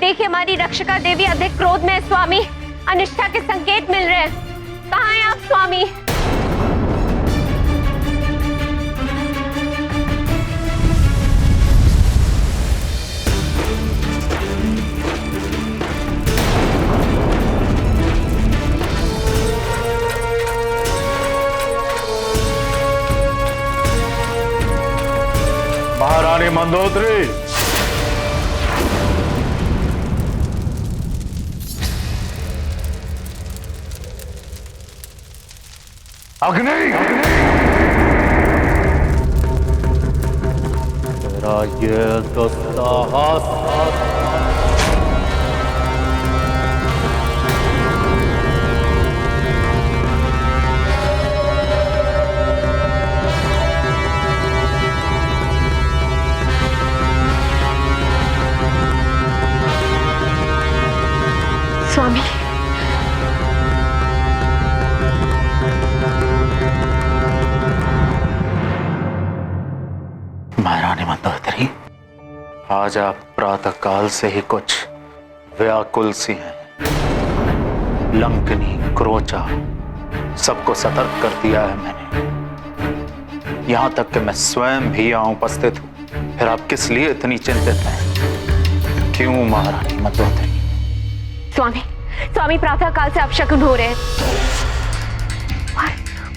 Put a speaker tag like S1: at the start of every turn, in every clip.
S1: देखिए हमारी रक्षका देवी अधिक क्रोध में है स्वामी। अनिष्टा के संकेत मिल रहे हैं। कहाँ हैं आप स्वामी?
S2: महारानी मंदोदरी, अग्नि, तेरा ये तो साहस,
S1: स्वामी
S2: महारानी मंदोदरी, आज आप प्रातः काल से ही कुछ व्याकुल सी हैं। लंकनी, क्रोचा सबको सतर्क कर दिया है मैंने। यहां तक कि मैं स्वयं भी यहां उपस्थित हूं। फिर आप किस लिए इतनी चिंतित हैं? क्यों महारानी मंदोदरी?
S1: स्वामी प्रातः काल से अपशकुन हो रहे हैं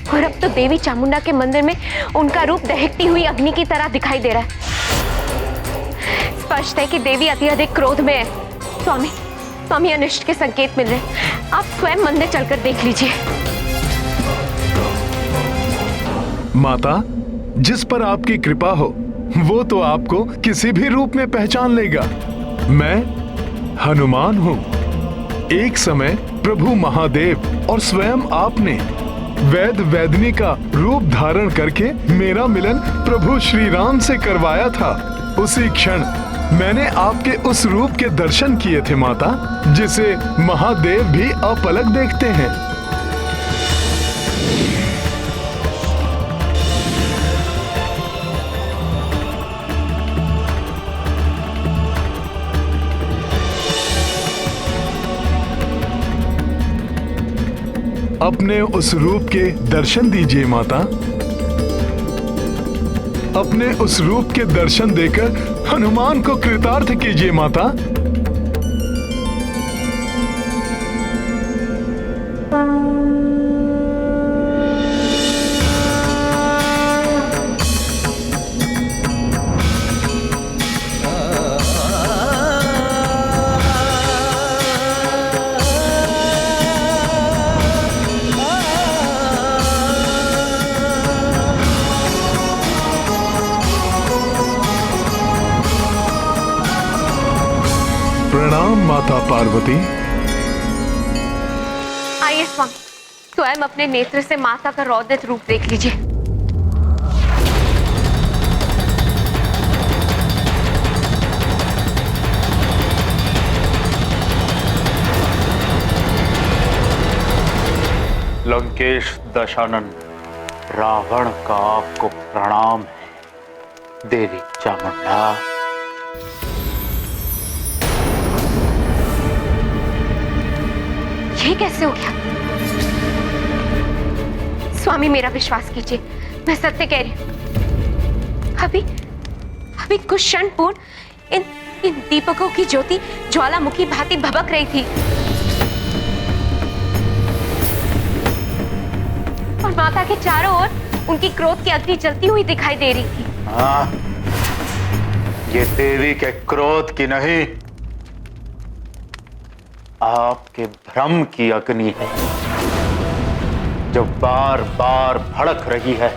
S1: और अब तो देवी चामुंडा के मंदिर में उनका रूप दहकती हुई अग्नि की तरह दिखाई दे रहा है। स्पष्ट है कि देवी अत्यधिक क्रोध में है। स्वामी अनिष्ट के संकेत मिल रहे हैं। आप स्वयं मंदिर चलकर देख लीजिए।
S3: माता, जिस पर आपकी कृपा हो वो तो आपको किसी भी रूप में पहचान लेगा। मैं हनुमान हूँ। एक समय प्रभु महादेव और स्वयं आपने वैद वेदनी का रूप धारण करके मेरा मिलन प्रभु श्री राम से करवाया था। उसी क्षण मैंने आपके उस रूप के दर्शन किए थे माता, जिसे महादेव भी अपलक देखते हैं। अपने उस रूप के दर्शन दीजिए माता। अपने उस रूप के दर्शन देकर हनुमान को कृतार्थ कीजिए माता। प्रणाम माता पार्वती।
S1: आइए स्वामी, स्वयं अपने नेत्र से माता का रौद्र रूप देख लीजिए।
S2: लंकेश दशानन, रावण का आपको प्रणाम है। देवी चामुंडा,
S1: ये कैसे हो गया? स्वामी मेरा विश्वास कीजिए, मैं सत्य कह रही हूं। अभी कुछ क्षण पूर्व इन दीपकों की ज्योति ज्वालामुखी भांति भभक रही थी और माता के चारों ओर उनकी क्रोध की अग्नि जलती हुई दिखाई दे रही थी।
S2: हाँ, ये देवी के क्रोध की नहीं, आपके भ्रम की अग्नि है जो बार बार भड़क रही है।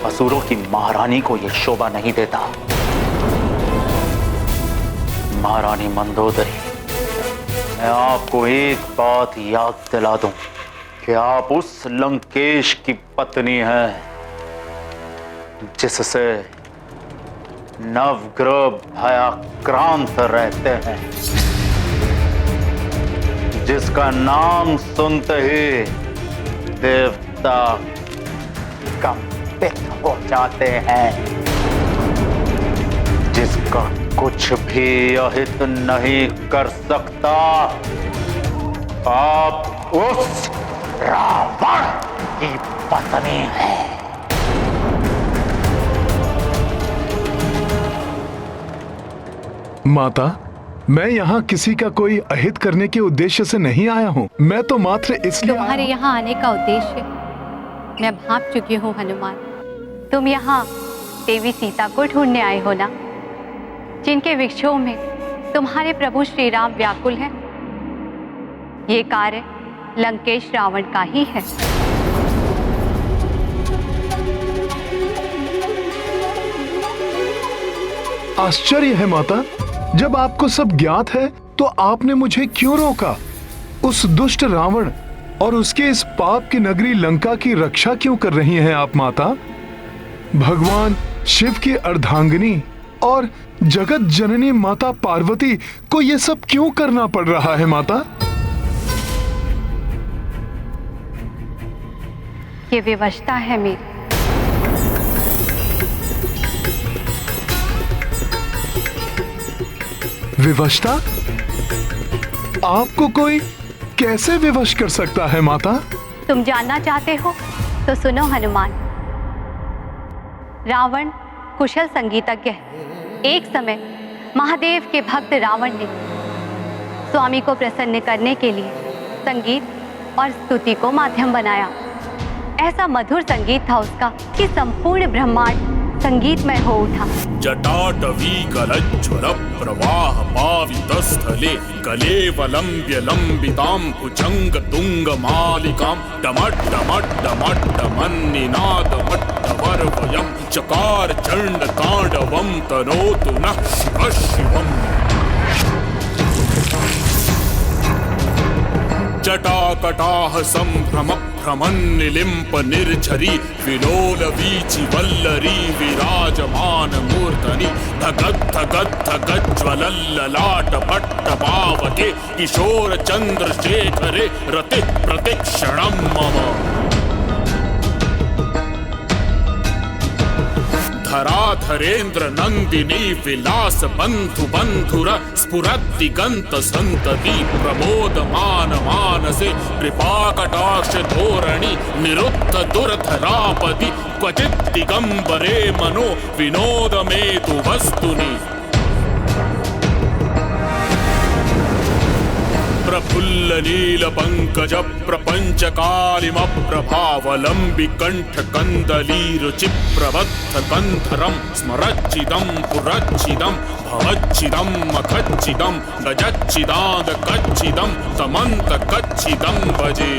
S2: असुरों की महारानी को यह शोभा नहीं देता। महारानी मंदोदरी, मैं आपको एक बात याद दिला दूं कि आप उस लंकेश की पत्नी हैं जिससे नवग्रह भयाक्रांत रहते हैं, जिसका नाम सुनते ही देवता कंप समर्पित हो जाते हैं। जिसका कुछ भी अहित नहीं कर सकता, आप उस रावण की पत्नी है।
S3: माता, मैं यहाँ किसी का कोई अहित करने के उद्देश्य से नहीं आया हूँ। मैं तो मात्र इसलिए
S4: तुम्हारे यहाँ आने का उद्देश्य मैं भांप चुकी हूँ हनुमान। तुम यहाँ देवी सीता को ढूंढने आए हो ना, जिनके विक्षोभ में तुम्हारे प्रभु श्री राम व्याकुल हैं। ये कार्य लंकेश रावण का ही है।
S3: आश्चर्य है माता, जब आपको सब ज्ञात है तो आपने मुझे क्यों रोका? उस दुष्ट रावण और उसके इस पाप की नगरी लंका की रक्षा क्यों कर रही हैं आप माता? भगवान शिव की अर्धांगिनी और जगत जननी माता पार्वती को यह सब क्यों करना पड़ रहा है माता?
S4: ये विवशता है मेरी।
S3: विवशता? आपको कोई कैसे विवश कर सकता है माता?
S4: तुम जानना चाहते हो तो सुनो हनुमान। रावण कुशल संगीतज्ञ है। एक समय महादेव के भक्त रावण ने स्वामी को प्रसन्न करने के लिए संगीत और स्तुति को माध्यम बनाया। ऐसा मधुर संगीत था उसका कि संपूर्ण ब्रह्मांड संगीतमय हो उठा।
S5: जटाटवी कलज्ज्वल प्रवाह पावितस्थले कलेवलम्ब्य लम्बितां कुचंग तुंग मालिकां डमट डमट डमट डमन्निनादमट्टवर्वयं चकार चंड तांडवं तनोतु नः शिवः शिवम्। जटाकटाह संभ्रम भ्रमन्निलिम्प निर्झरी विलोल वीचि वल्लरी विराजमान मूर्धनि धगद् धगद् धगज्ज्वलल्ललाट पट्टपावके किशोर चंद्रशेखरे रतिः प्रतिक्षणं मम। धराधरेन्द्र नंदिनी विलास बंधु बंधुर स्फुरद्दिगंत संतति प्रमोदमान मानसे कृपा कटाक्ष धोरणि निरुद्ध दुर्धरापति क्वचित् दिगंबरे मनो विनोद मेतु वस्तुनि। प्रफुल्ल नील पंकज प्रपंच कालिम प्रभावलंबि कंठ कंदली रुचि प्रबद्ध कंधरम स्मरच्चिदं पुरच्चिदं भवच्चिदं मखच्चिदं गजच्चिदाद कच्चिदं तमंत कच्चिदं भजे।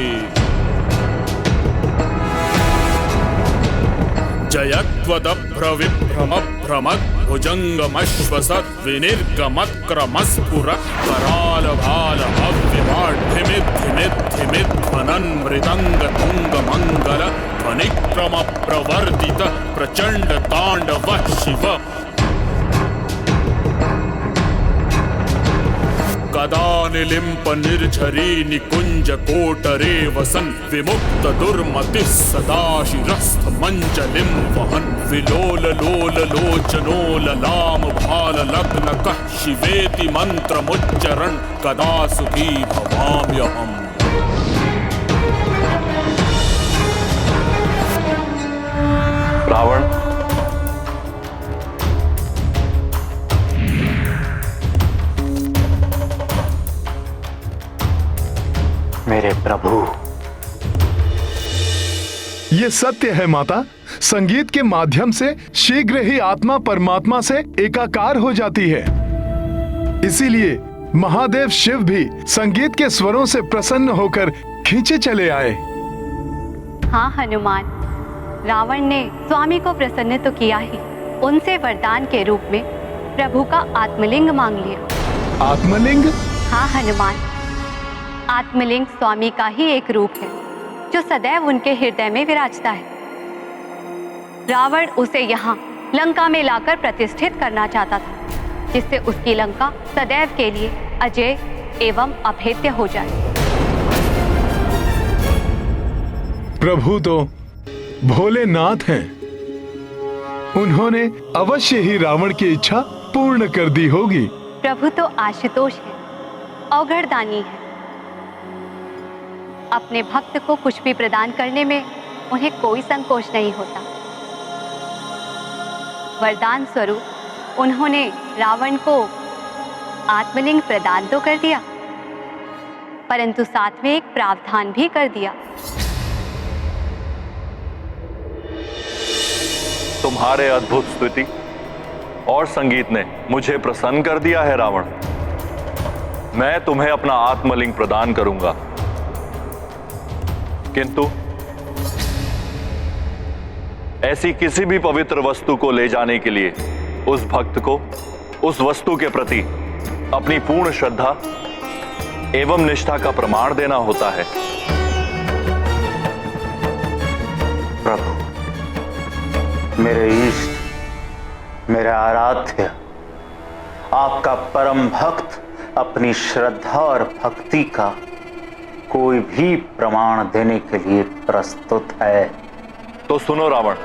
S5: जयत्वदभ्रविभ्रमभ्रमद् भुजङ्गमश्वसत् विनिर्गमत्क्रमस्फुर करालभालभव्यवाढ्यमिद्धिमिद्धिमिध्वनन् मृदङ्गतुङ्गमङ्गल ध्वनिक्रमप्रवर्धित प्रचण्ड ताण्डवः शिव। कदा निलिम्प निर्झरी निकुंज कोटरे वसन विमुक्त दुर्मतिः सदा शिरस्थ मंजलिं वहन् विलोल लोल लोचनो ललाम भाल लग्न कः शिवेति मंत्रमुच्चरन् कदा सुखी भवाम्यहम्।
S2: रावण, मेरे प्रभु।
S3: ये सत्य है माता, संगीत के माध्यम से शीघ्र ही आत्मा परमात्मा से एकाकार हो जाती है। इसीलिए महादेव शिव भी संगीत के स्वरों से प्रसन्न होकर खींचे चले आए।
S4: हाँ हनुमान, रावण ने स्वामी को प्रसन्न तो किया ही, उनसे वरदान के रूप में प्रभु का आत्मलिंग मांग लिया।
S3: आत्मलिंग?
S4: हाँ हनुमान, आत्मलिंग स्वामी का ही एक रूप है जो सदैव उनके हृदय में विराजता है। रावण उसे यहाँ लंका में लाकर प्रतिष्ठित करना चाहता था, जिससे उसकी लंका सदैव के लिए अजय एवं अभेद्य हो जाए।
S3: प्रभु तो भोलेनाथ हैं, उन्होंने अवश्य ही रावण की इच्छा पूर्ण कर दी होगी।
S4: प्रभु तो आशुतोष है, अवघड़दानी है। अपने भक्त को कुछ भी प्रदान करने में उन्हें कोई संकोच नहीं होता। वरदान स्वरूप उन्होंने रावण को आत्मलिंग प्रदान तो कर दिया, परंतु साथ में एक प्रावधान भी कर दिया।
S6: तुम्हारे अद्भुत स्तुति और संगीत ने मुझे प्रसन्न कर दिया है रावण। मैं तुम्हें अपना आत्मलिंग प्रदान करूंगा, किंतु ऐसी किसी भी पवित्र वस्तु को ले जाने के लिए उस भक्त को उस वस्तु के प्रति अपनी पूर्ण श्रद्धा एवं निष्ठा का प्रमाण देना होता है।
S2: प्रभु, मेरे इष्ट, मेरे आराध्य, आपका परम भक्त अपनी श्रद्धा और भक्ति का कोई भी प्रमाण देने के लिए प्रस्तुत है।
S6: तो सुनो रावण,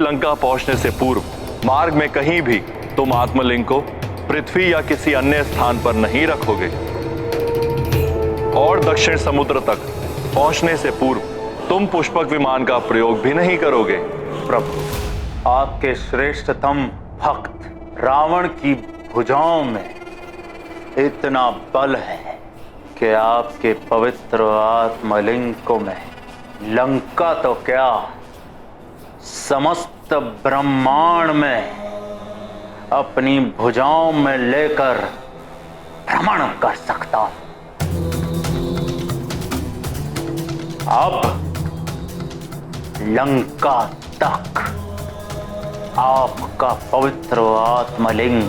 S6: लंका पहुंचने से पूर्व मार्ग में कहीं भी तुम आत्मलिंग को पृथ्वी या किसी अन्य स्थान पर नहीं रखोगे, और दक्षिण समुद्र तक पहुंचने से पूर्व तुम पुष्पक विमान का प्रयोग भी नहीं करोगे।
S2: प्रभु, आपके श्रेष्ठतम भक्त रावण की भुजाओं में इतना बल है कि आपके पवित्र आत्मलिंग को मैं लंका तो क्या, समस्त ब्रह्मांड में अपनी भुजाओं में लेकर भ्रमण कर सकता हूं। अब लंका तक आपका पवित्र आत्मलिंग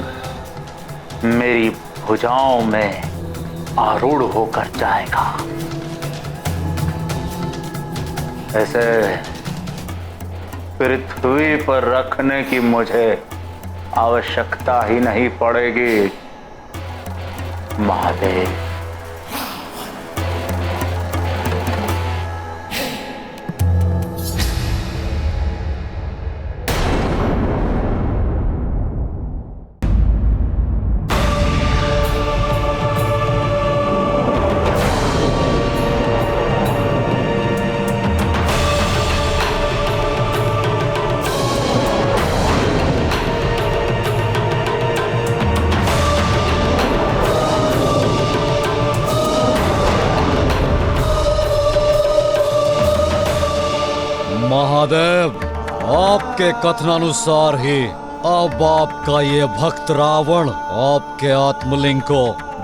S2: मेरी भुजाओं में आरूढ़ होकर जाएगा। ऐसे पृथ्वी पर रखने की मुझे आवश्यकता ही नहीं पड़ेगी महादेव।
S7: महादेव, आपके कथनानुसार ही अब आपका ये भक्त रावण आपके आत्मलिंग को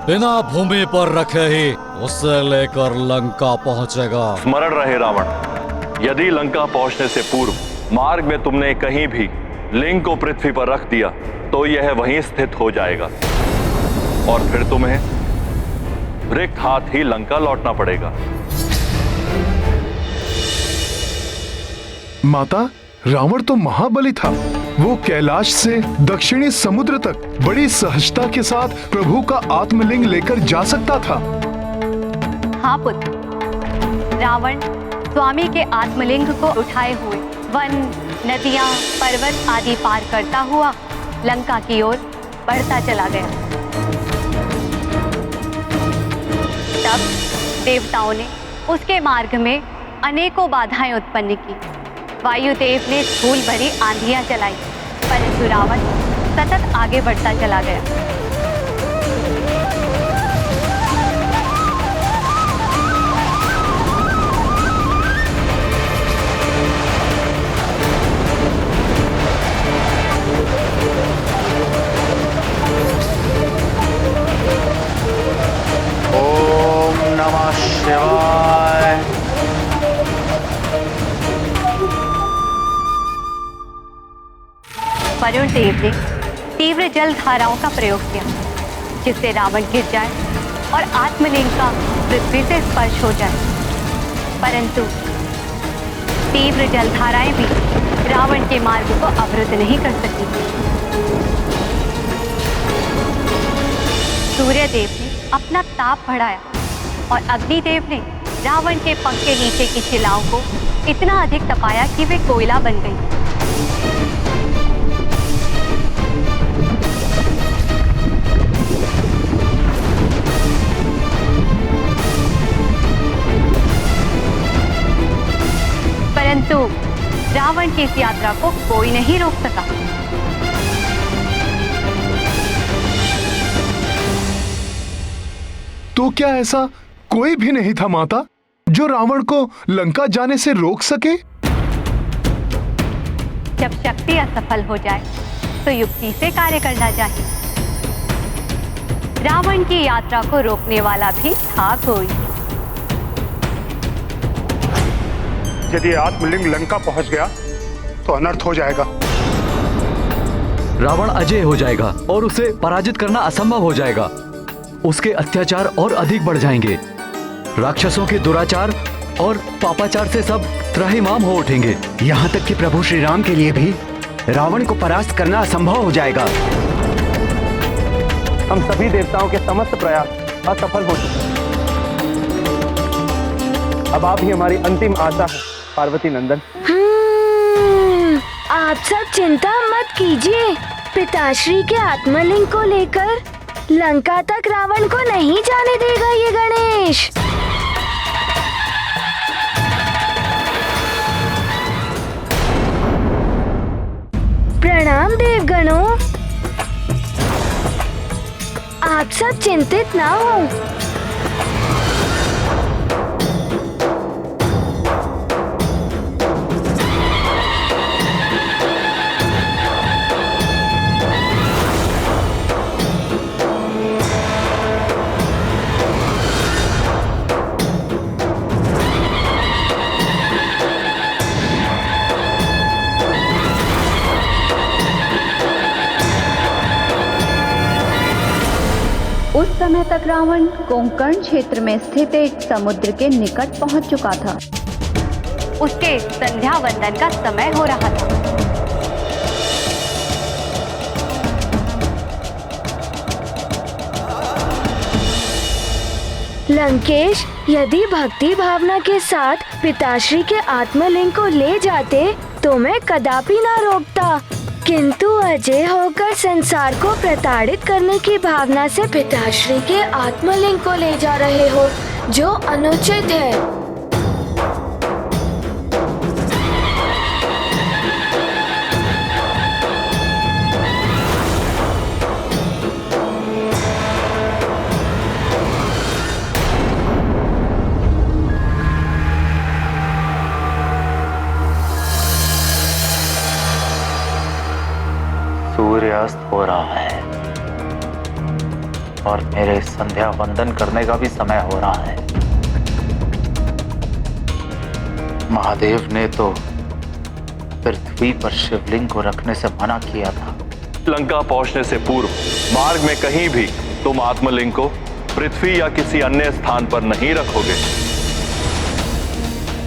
S7: बिना भूमि पर रखे ही उसे लेकर लंका पहुंचेगा।
S6: स्मरण रहे रावण, यदि लंका पहुंचने से पूर्व मार्ग में तुमने कहीं भी लिंग को पृथ्वी पर रख दिया तो यह वहीं स्थित हो जाएगा और फिर तुम्हें रिक्त हाथ ही लंका लौटना पड़ेगा।
S3: माता, रावण तो महाबली था। वो कैलाश से दक्षिणी समुद्र तक बड़ी सहजता के साथ प्रभु का आत्मलिंग लेकर जा सकता था।
S4: हाँ पुत्र, रावण स्वामी के आत्मलिंग को उठाए हुए वन, नदियां, पर्वत आदि पार करता हुआ लंका की ओर बढ़ता चला गया। तब देवताओं ने उसके मार्ग में अनेकों बाधाएं उत्पन्न की। वायुदेव ने धूल भरी आंधियां चलाई, परंतु रावण सतत आगे बढ़ता चला गया।
S2: ओम नमः शिवाय।
S4: वरुण देव ने तीव्र जल धाराओं का प्रयोग किया, जिससे रावण गिर जाए और आत्मलिंग का पृथ्वी से स्पर्श हो जाए, परंतु तीव्र जल धाराएं भी रावण के मार्ग को अवरुद्ध नहीं कर सकी। सूर्यदेव ने अपना ताप बढ़ाया और अग्निदेव ने रावण के पंख के नीचे की शिलाओं को इतना अधिक तपाया कि वे कोयला बन गई। परंतु रावण की इस यात्रा को कोई नहीं रोक सका।
S3: तो क्या ऐसा कोई भी नहीं था माता जो रावण को लंका जाने से रोक सके?
S4: जब शक्ति असफल हो जाए तो युक्ति से कार्य करना चाहिए। रावण की यात्रा को रोकने वाला भी था कोई।
S8: यदि आत्मलिंग लंका पहुंच गया तो अनर्थ हो जाएगा।
S9: रावण अजय हो जाएगा और उसे पराजित करना असंभव हो जाएगा। उसके अत्याचार और अधिक बढ़ जाएंगे। राक्षसों के दुराचार और पापाचार से सब त्राहिमाम हो उठेंगे।
S10: यहाँ तक कि प्रभु श्री राम के लिए भी रावण को परास्त करना असंभव हो जाएगा।
S11: हम सभी देवताओं के समस्त प्रयास असफल हो चुके हैं। अब आप ही हमारी अंतिम आशा है पार्वती नंदन।
S12: आप सब चिंता मत कीजिए। पिताश्री के आत्मलिंग को लेकर लंका तक रावण को नहीं जाने देगा ये गणेश। प्रणाम देवगणों। आप सब चिंतित ना हो।
S4: उस समय तक रावण कोंकण क्षेत्र में स्थित एक समुद्र के निकट पहुंच चुका था। उसके संध्या वंदन का समय हो रहा था।
S12: लंकेश, यदि भक्ति भावना के साथ पिताश्री के आत्मलिंग को ले जाते तो मैं कदापि ना रोकता, किंतु अजय होकर संसार को प्रताड़ित करने की भावना से पिताश्री के आत्मलिंग को ले जा रहे हो, जो अनुचित है।
S2: सूर्यास्त हो रहा है और मेरे संध्या वंदन करने का भी समय हो रहा है। महादेव ने तो पृथ्वी पर शिवलिंग को रखने से मना किया था।
S6: लंका पहुंचने से पूर्व मार्ग में कहीं भी तुम आत्मलिंग को पृथ्वी या किसी अन्य स्थान पर नहीं रखोगे।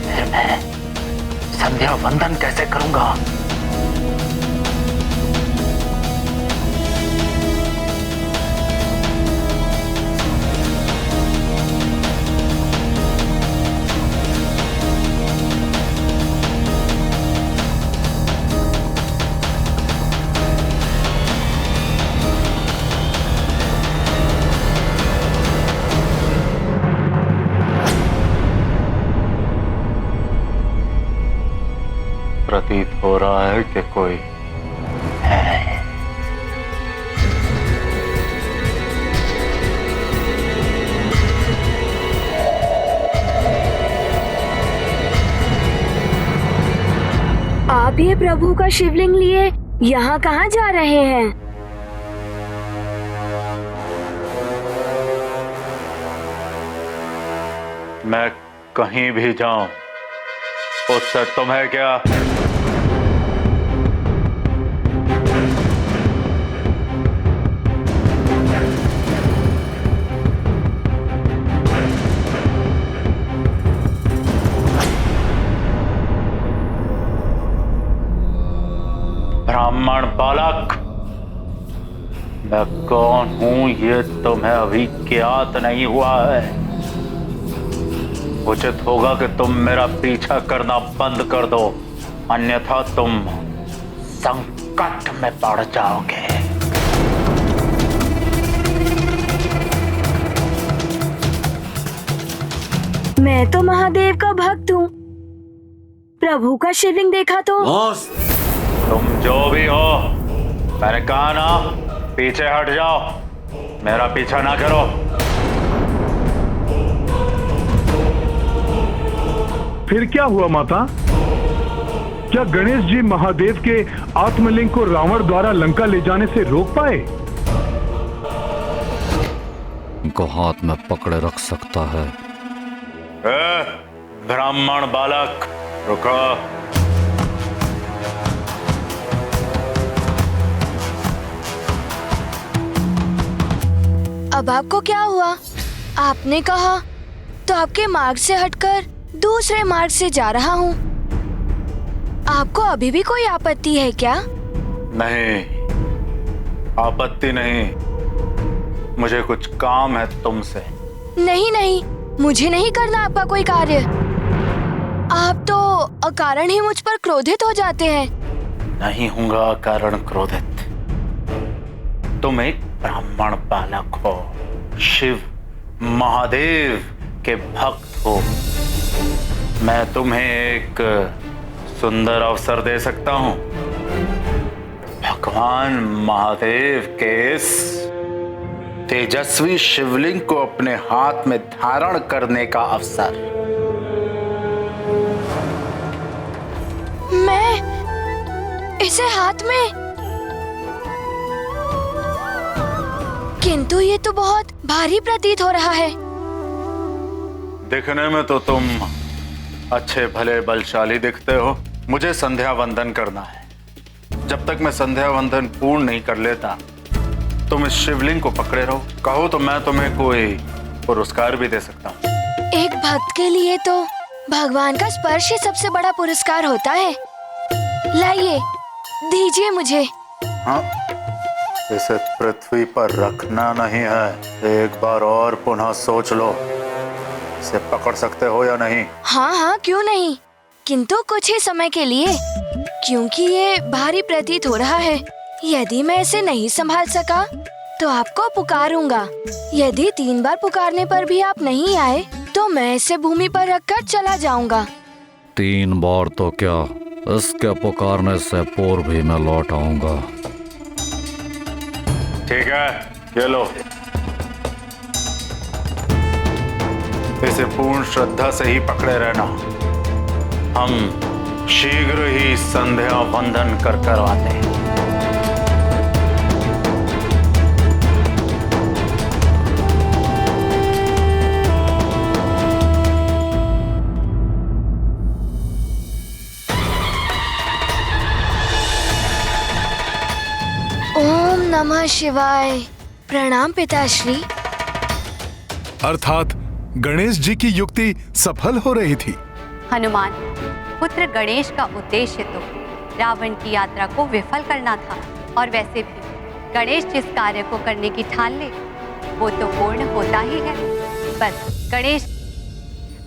S2: फिर मैं संध्या वंदन कैसे करूंगा? प्रतीत हो रहा है कि कोई है।
S12: आप ये प्रभु का शिवलिंग लिए यहाँ कहाँ जा रहे हैं?
S2: मैं कहीं भी जाऊं उससे तुम्हें क्या? ब्राह्मण बालक, मैं कौन हूं ये तुम्हें अभी ज्ञात नहीं हुआ है। उचित होगा कि तुम मेरा पीछा करना बंद कर दो, अन्यथा तुम संकट में पड़ जाओगे।
S12: मैं तो महादेव का भक्त हूँ। प्रभु का शिवलिंग देखा तो
S2: तुम जो भी हो, मैंने कहा ना, पीछे हट जाओ, मेरा पीछा ना करो।
S3: फिर क्या हुआ माता? क्या गणेश जी महादेव के आत्मलिंग को रावण द्वारा लंका ले जाने से रोक पाए?
S7: इनको हाथ में पकड़े रख सकता है।
S2: ब्राह्मण बालक, रुको।
S12: अब आपको क्या हुआ? आपने कहा तो आपके मार्ग से हटकर दूसरे मार्ग से जा रहा हूँ। आपको अभी भी कोई आपत्ति है क्या?
S2: नहीं, आपत्ति नहीं, मुझे कुछ काम है तुमसे।
S12: नहीं नहीं, मुझे नहीं करना आपका कोई कार्य। आप तो अकारण ही मुझ पर क्रोधित हो जाते हैं।
S2: नहीं हूँगा अकारण क्रोधित। तुम एक ब्राह्मण बालक हो, शिव महादेव के भक्त हो। मैं तुम्हें एक सुंदर अवसर दे सकता हूँ। भगवान महादेव के इस तेजस्वी शिवलिंग को अपने हाथ में धारण करने का अवसर।
S12: मैं इसे हाथ में? किंतु ये तो बहुत भारी प्रतीत हो रहा है।
S2: दिखने में तो तुम अच्छे भले बलशाली दिखते हो। मुझे संध्या वंदन करना है। जब तक मैं संध्या वंदन पूर्ण नहीं कर लेता, तुम इस शिवलिंग को पकड़े रहो। कहो तो मैं तुम्हें कोई पुरस्कार भी दे सकता हूँ।
S12: एक भक्त के लिए तो भगवान का स्पर्श ही सबसे बड़ा पुरस्कार होता है। लाइए, दीजिए मुझे।
S2: हाँ, इसे पृथ्वी पर रखना नहीं है। एक बार और पुनः सोच लो, इसे पकड़ सकते हो या नहीं?
S12: हाँ हाँ, क्यों नहीं, किंतु कुछ ही समय के लिए, क्योंकि ये भारी प्रतीत हो रहा है। यदि मैं इसे नहीं संभाल सका तो आपको पुकारूंगा। यदि 3 बार पुकारने पर भी आप नहीं आए तो मैं इसे भूमि पर रखकर चला जाऊंगा।
S7: 3 बार तो क्या, इसके पुकारने से पूर्व भी मैं लौट आऊंगा।
S2: ठीक है, ये लो। इसे पूर्ण श्रद्धा से ही पकड़े रहना। हम शीघ्र ही संध्या वंदन करवाते हैं।
S12: ओम नमः शिवाय। प्रणाम पिताश्री।
S3: अर्थात गणेश जी की युक्ति सफल हो रही थी।
S4: हनुमान, पुत्र गणेश का उद्देश्य तो रावण की यात्रा को विफल करना था, और वैसे भी गणेश जिस कार्य को करने की ठान ले वो तो पूर्ण होता ही है। बस गणेश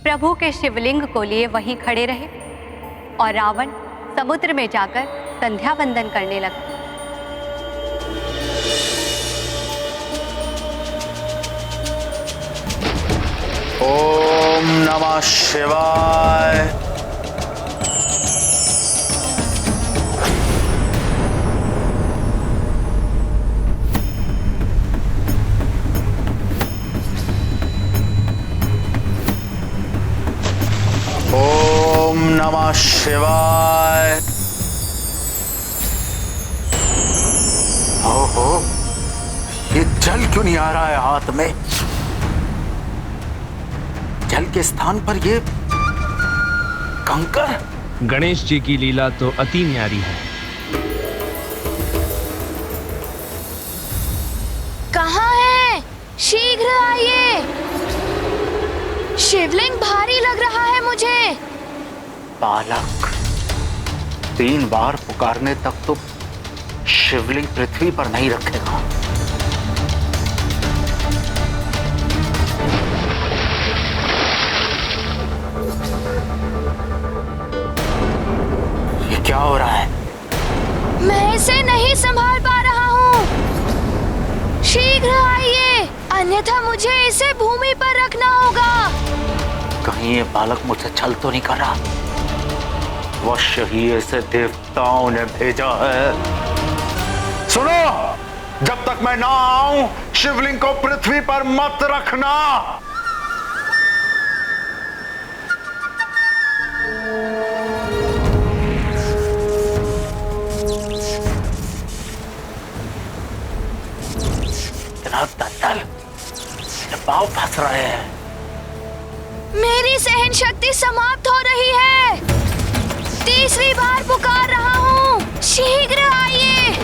S4: प्रभु के शिवलिंग को लिए वहीं खड़े रहे और रावण समुद्र में जाकर संध्या वंदन करने लगा।
S2: ओम नमः शिवाय। ओम नमः शिवाय। ओहो, ये जल क्यों नहीं आ रहा है हाथ में? जल के स्थान पर ये कंकर।
S11: गणेश जी की लीला तो अति न्यारी है।
S12: कहाँ है? शीघ्र आइए। शिवलिंग भारी लग रहा है मुझे।
S2: बालक, 3 बार पुकारने तक तो शिवलिंग पृथ्वी पर नहीं रखेगा। क्या हो रहा है?
S12: मैं नहीं संभाल पा रहा हूँ। शीघ्र आइए, अन्यथा मुझे इसे भूमि पर रखना होगा।
S2: कहीं ये बालक मुझसे छल तो नहीं कर रहा? वश ही ऐसे देवताओं ने भेजा है। सुनो, जब तक मैं ना आऊं शिवलिंग को पृथ्वी पर मत रखना। दल पाव फंस रहे हैं।
S12: मेरी सहन शक्ति समाप्त हो रही है। तीसरी बार पुकार रहा हूँ, शीघ्र आइए,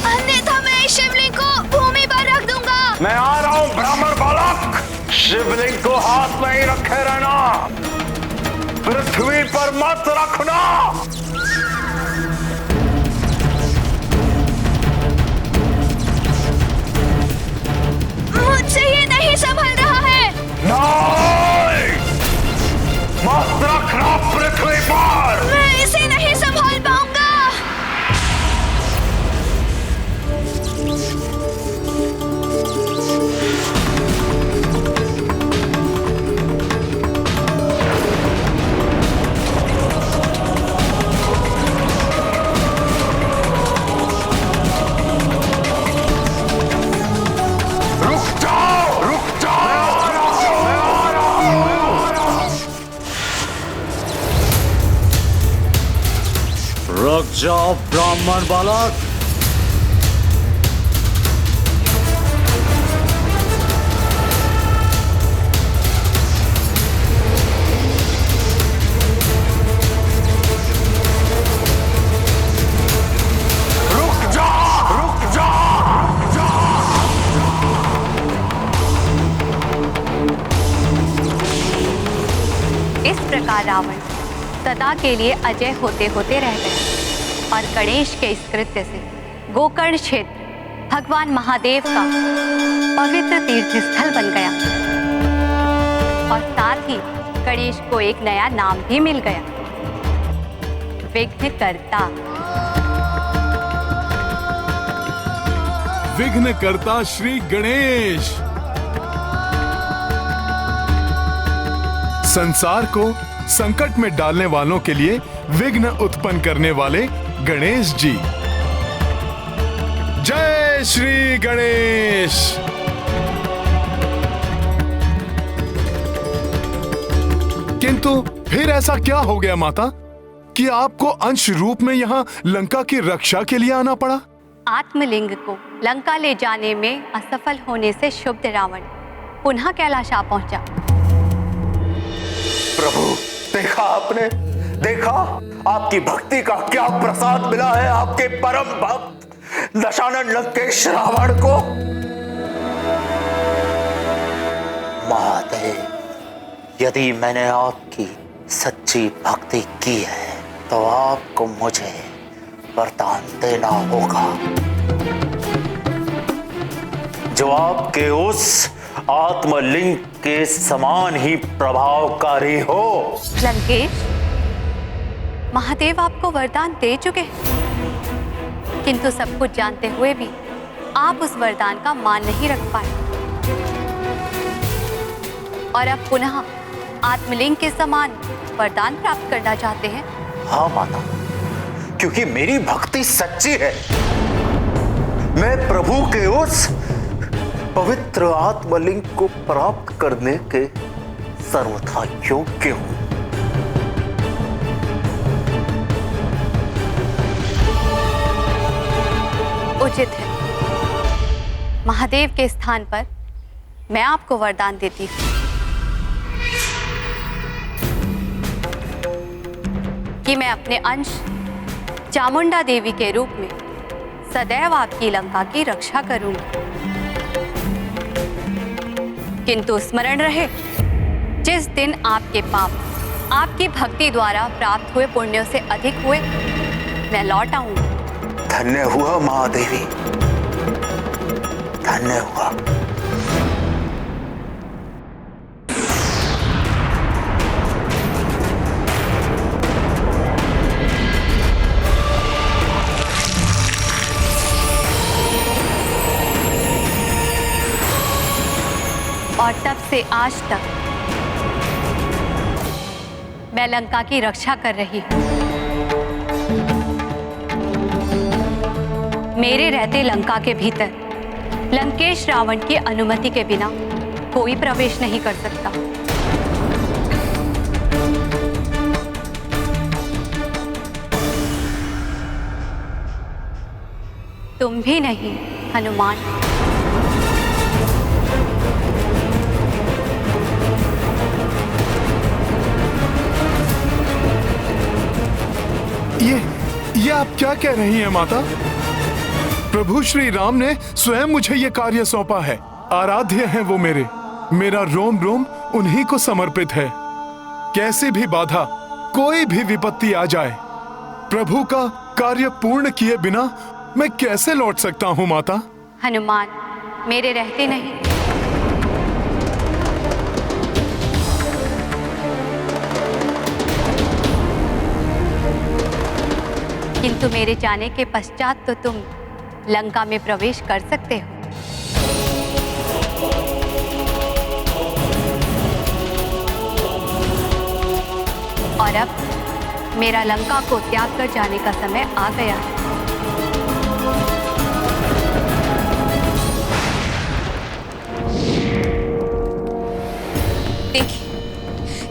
S12: अन्यथा मैं इस शिवलिंग को भूमि पर रख दूंगा।
S2: मैं आ रहा हूँ ब्राह्मण बालक, शिवलिंग को हाथ में ही रखे रहना, पृथ्वी पर मत रखना।
S12: मुझसे ये नहीं संभल रहा है।
S2: नहीं, मत रखना पृथ्वी पर।
S12: मैं इसे नहीं संभाल पाऊंगा।
S7: रुक जाओ ब्राह्मण बालक।
S2: रुक जा, रुक जा, रुक जा।
S4: इस प्रकार रावण सदा के लिए अजय होते होते रह गए और गणेश के इस कृत्य से गोकर्ण क्षेत्र भगवान महादेव का पवित्र तीर्थ स्थल बन गया और साथ ही गणेश को एक नया नाम भी मिल गया, विघ्नकर्ता।
S3: विघ्नकर्ता श्री गणेश। संसार को संकट में डालने वालों के लिए विघ्न उत्पन्न करने वाले गणेश जी। जय श्री गणेश। किंतु फिर ऐसा क्या हो गया माता कि आपको अंश रूप में यहाँ लंका की रक्षा के लिए आना पड़ा?
S4: आत्मलिंग को लंका ले जाने में असफल होने से क्षुब्ध रावण पुनः कैलाश आ पहुंचा।
S2: प्रभु, देखा आपने, देखा आपकी भक्ति का क्या प्रसाद मिला है आपके परम भक्त दशानन लंकेश रावण को। महादेव, यदि मैंने आपकी सच्ची भक्ति की है तो आपको मुझे वरदान देना होगा जो आपके उस आत्मलिंग के समान ही प्रभावकारी हो।
S4: लंकेश, महादेव आपको वरदान दे चुके हैं, किंतु सब कुछ जानते हुए भी आप उस वरदान का मान नहीं रख पाए और अब पुनः आत्मलिंग के समान वरदान प्राप्त करना चाहते हैं।
S2: हाँ माता, क्योंकि मेरी भक्ति सच्ची है। मैं प्रभु के उस पवित्र आत्मलिंग को प्राप्त करने के सर्वथा योग्य हूं।
S4: उचित है, महादेव के स्थान पर मैं आपको वरदान देती हूँ कि मैं अपने अंश चामुंडा देवी के रूप में सदैव आपकी लंका की रक्षा करूंगी। किंतु स्मरण रहे, जिस दिन आपके पाप आपकी भक्ति द्वारा प्राप्त हुए पुण्यों से अधिक हुए, मैं लौट आऊंगी।
S2: धन्य हुआ महादेवी, धन्य हुआ।
S4: और तब से आज तक मैं लंका की रक्षा कर रही हूं। मेरे रहते लंका के भीतर लंकेश रावण की अनुमति के बिना कोई प्रवेश नहीं कर सकता। तुम भी नहीं हनुमान।
S3: ये आप क्या कह रही हैं माता? प्रभु श्री राम ने स्वयं मुझे ये कार्य सौंपा है। आराध्य हैं वो मेरा रोम रोम उन्हीं को समर्पित है। कैसी भी बाधा, कोई भी विपत्ति आ जाए, प्रभु का कार्य पूर्ण किए बिना मैं कैसे लौट सकता हूँ माता?
S4: हनुमान, मेरे रहते नहीं। किंतु मेरे जाने के पश्चात तो तुम लंका में प्रवेश कर सकते हो। और अब मेरा लंका को त्याग कर जाने का समय आ गया है।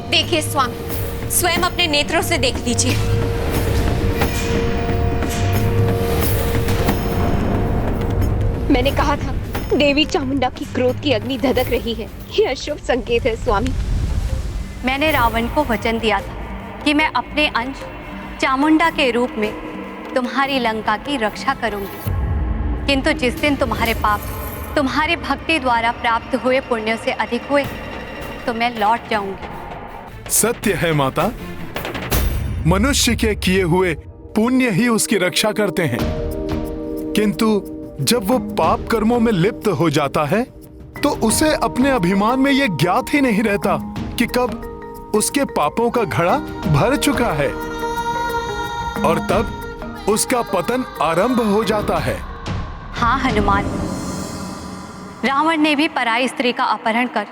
S1: देखिए स्वामी, स्वयं अपने नेत्रों से देख लीजिए। मैंने कहा था देवी चामुंडा की क्रोध की अग्नि धधक रही है। यह अशुभ संकेत है स्वामी।
S4: मैंने रावण को वचन दिया था कि मैं अपने अंश चामुंडा के रूप में तुम्हारी लंका की रक्षा करूंगी। किंतु जिस दिन तुम्हारे पाप तुम्हारी भक्ति द्वारा प्राप्त हुए पुण्य से अधिक हुए तो मैं लौट जाऊंगी।
S3: सत्य है माता, मनुष्य के किए हुए पुण्य ही उसकी रक्षा करते हैं। किंतु जब वो पाप कर्मों में लिप्त हो जाता है तो उसे अपने अभिमान में ये ज्ञात ही नहीं रहता कि कब उसके पापों का घड़ा भर चुका है और तब उसका पतन आरंभ हो जाता है।
S4: हाँ हनुमान, रावण ने भी पराई स्त्री का अपहरण कर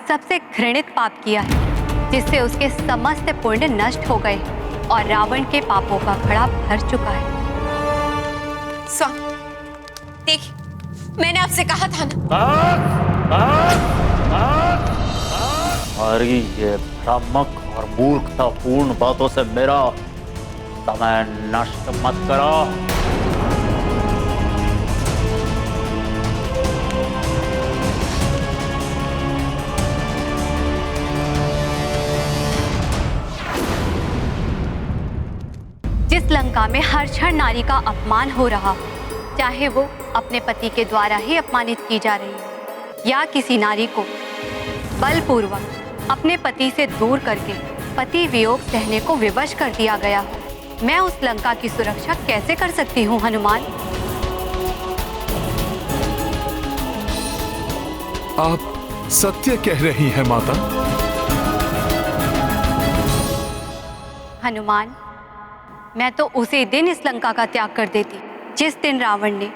S4: सबसे घृणित पाप किया है, जिससे उसके समस्त पुण्य नष्ट हो गए और रावण के पापों का घड़ा भर चुका है।
S1: स्वामी देखिए, मैंने आपसे कहा था ना।
S2: और ये भ्रामक और मूर्खतापूर्ण बातों से मेरा समय नष्ट मत करो।
S4: जिस लंका में हर क्षण नारी का अपमान हो रहा, चाहे वो अपने पति के द्वारा ही अपमानित की जा रही है या किसी नारी को बलपूर्वक अपने पति से दूर करके पति वियोग सहने को विवश कर दिया गया हो, मैं उस लंका की सुरक्षा कैसे कर सकती हूँ हनुमान?
S3: आप सत्य कह रही हैं माता।
S4: हनुमान, मैं तो उसी दिन इस लंका का त्याग कर देती जिस दिन रावण ने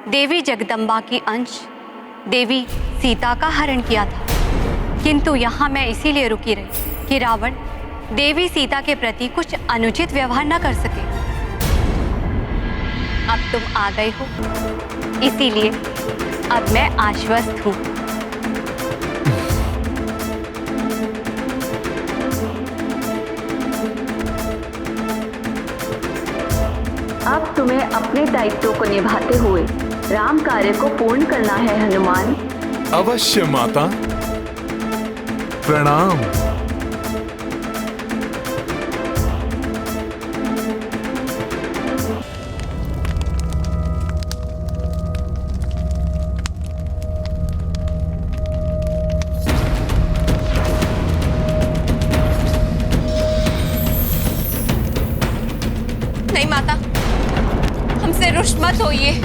S4: देवी जगदम्बा की अंश देवी सीता का हरण किया था। किंतु यहाँ मैं इसीलिए रुकी रही कि रावण देवी सीता के प्रति कुछ अनुचित व्यवहार न कर सके। अब तुम आ गए हो, इसीलिए अब मैं आश्वस्त हूँ।
S13: अब तुम्हें अपने दायित्वों को निभाते हुए राम कार्य को पूर्ण करना है हनुमान।
S3: अवश्य माता, प्रणाम।
S1: नहीं माता, हमसे रुष्ट मत होइए।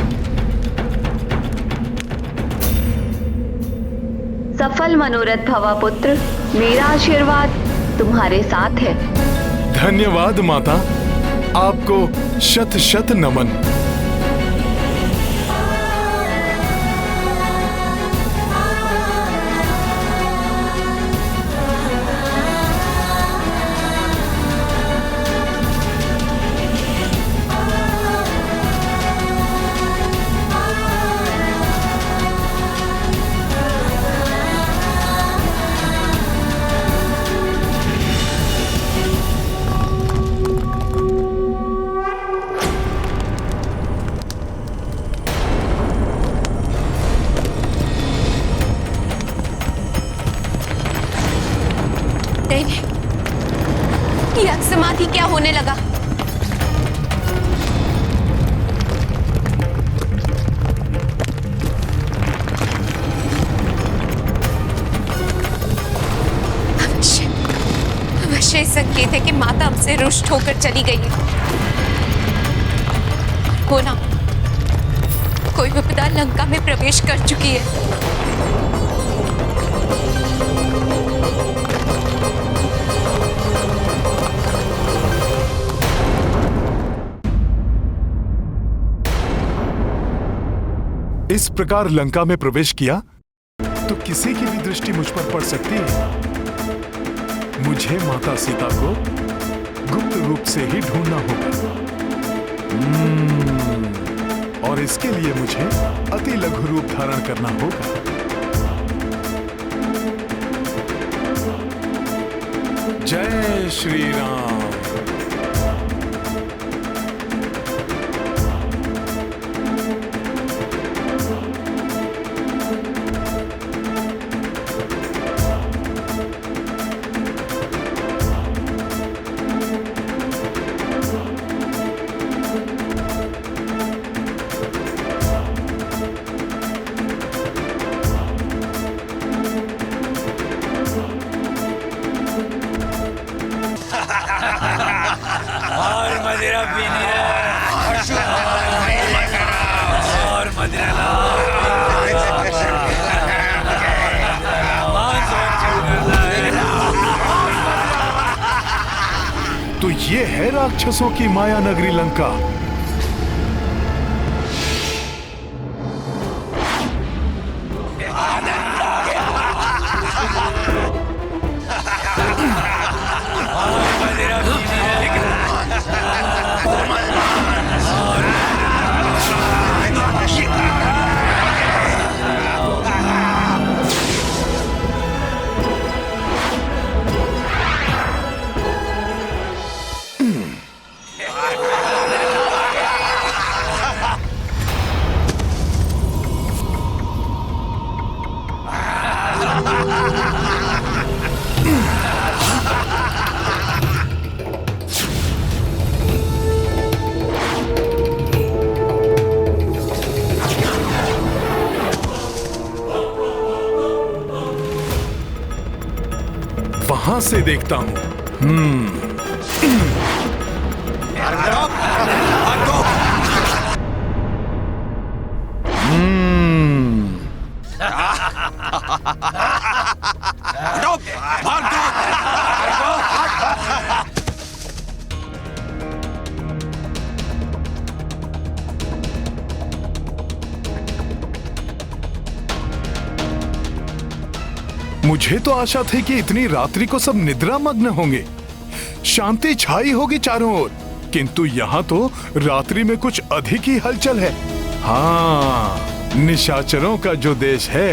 S13: सफल मनोरथ भवा पुत्र, मेरा आशीर्वाद तुम्हारे साथ है।
S3: धन्यवाद माता, आपको शत शत नमन।
S1: ही क्या होने लगा? अवश्य संकेत है कि माता हमसे रुष्ट होकर चली गई है। वो ना, कोई विपदा लंका में प्रवेश कर चुकी है।
S3: इस प्रकार लंका में प्रवेश किया तो किसी की भी दृष्टि मुझ पर पड़ सकती है। मुझे माता सीता को गुप्त रूप से ही ढूंढना होगा। और इसके लिए मुझे अति लघु रूप धारण करना होगा। जय श्री राम।
S14: और मदिरा पीनी है और मदिरा
S3: तो ये है राक्षसों की माया नगरी लंका। वहां से देखता हूं। मुझे तो आशा थी कि इतनी रात्रि को सब निद्रा मग्न होंगे, शांति छाई होगी चारों ओर, किंतु यहाँ तो रात्रि में कुछ अधिक ही हलचल है। हाँ, निशाचरों का जो देश है,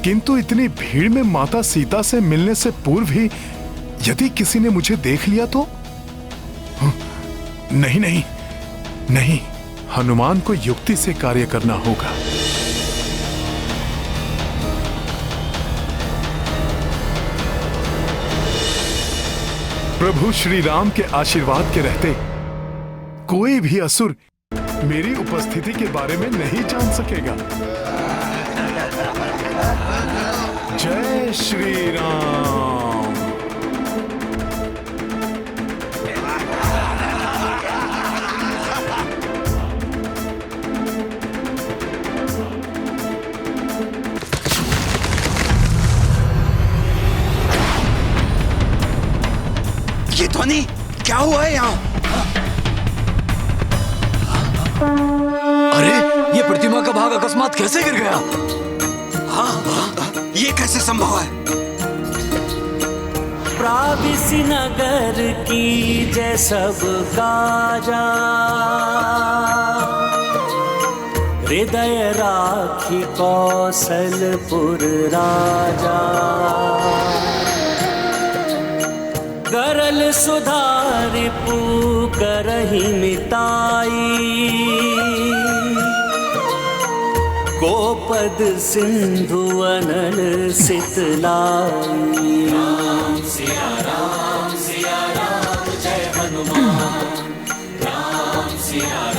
S3: किंतु इतनी भीड़ में माता सीता से मिलने से पूर्व ही यदि किसी ने मुझे देख लिया तो? नहीं नहीं नहीं, हनुमान को युक्ति से कार्य करना होगा। प्रभु श्री राम के आशीर्वाद के रहते कोई भी असुर मेरी उपस्थिति के बारे में नहीं जान सकेगा। जय श्री राम।
S14: ये ध्वनि क्या हुआ है यहाँ?
S7: अरे, ये प्रतिमा का भाग अकस्मात कैसे गिर गया?
S14: ये कैसे संभव है?
S15: प्राविसी नगर की जय सब काजा, हृदय राखी कौशलपुर राजा। गरल सुधार करहि मिताई, गोपद सिंधु अनल सितलाई। राम सिया राम जय हनुमान।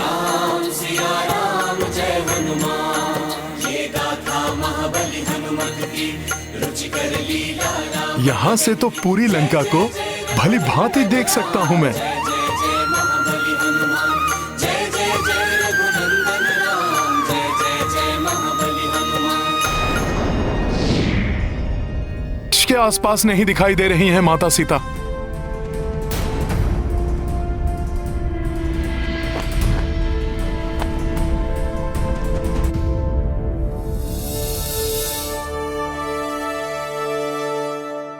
S15: राम सिया राम जय हनुमान, ये गाथा महाबली हनुमत की रुचिकर लीला राम।
S3: यहाँ से तो पूरी लंका को भली भांति देख सकता हूँ मैं।
S15: महाबली हनुमान जय जय जय रघुनंदन राम, जय जय जय महाबली हनुमान।
S3: के आसपास नहीं दिखाई दे रही हैं माता सीता।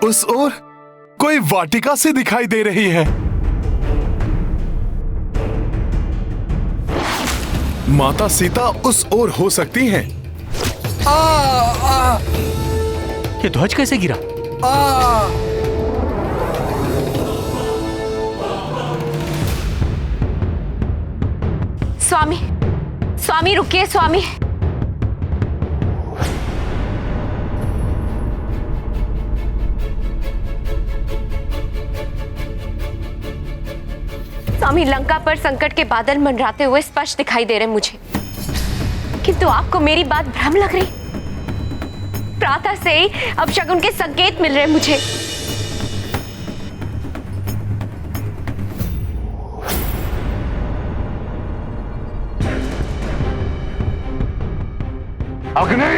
S3: उस ओर कोई वाटिका सी दिखाई दे रही है। माता सीता उस ओर हो सकती हैं।
S10: ये ध्वज कैसे गिरा?
S1: स्वामी, स्वामी रुकिए स्वामी। स्वामी, लंका पर संकट के बादल मंडराते हुए स्पष्ट दिखाई दे रहे मुझे, किंतु आपको मेरी बात भ्रम लग रही। प्रातः से ही अपशकुन के संकेत मिल रहे मुझे।
S8: अग्नि!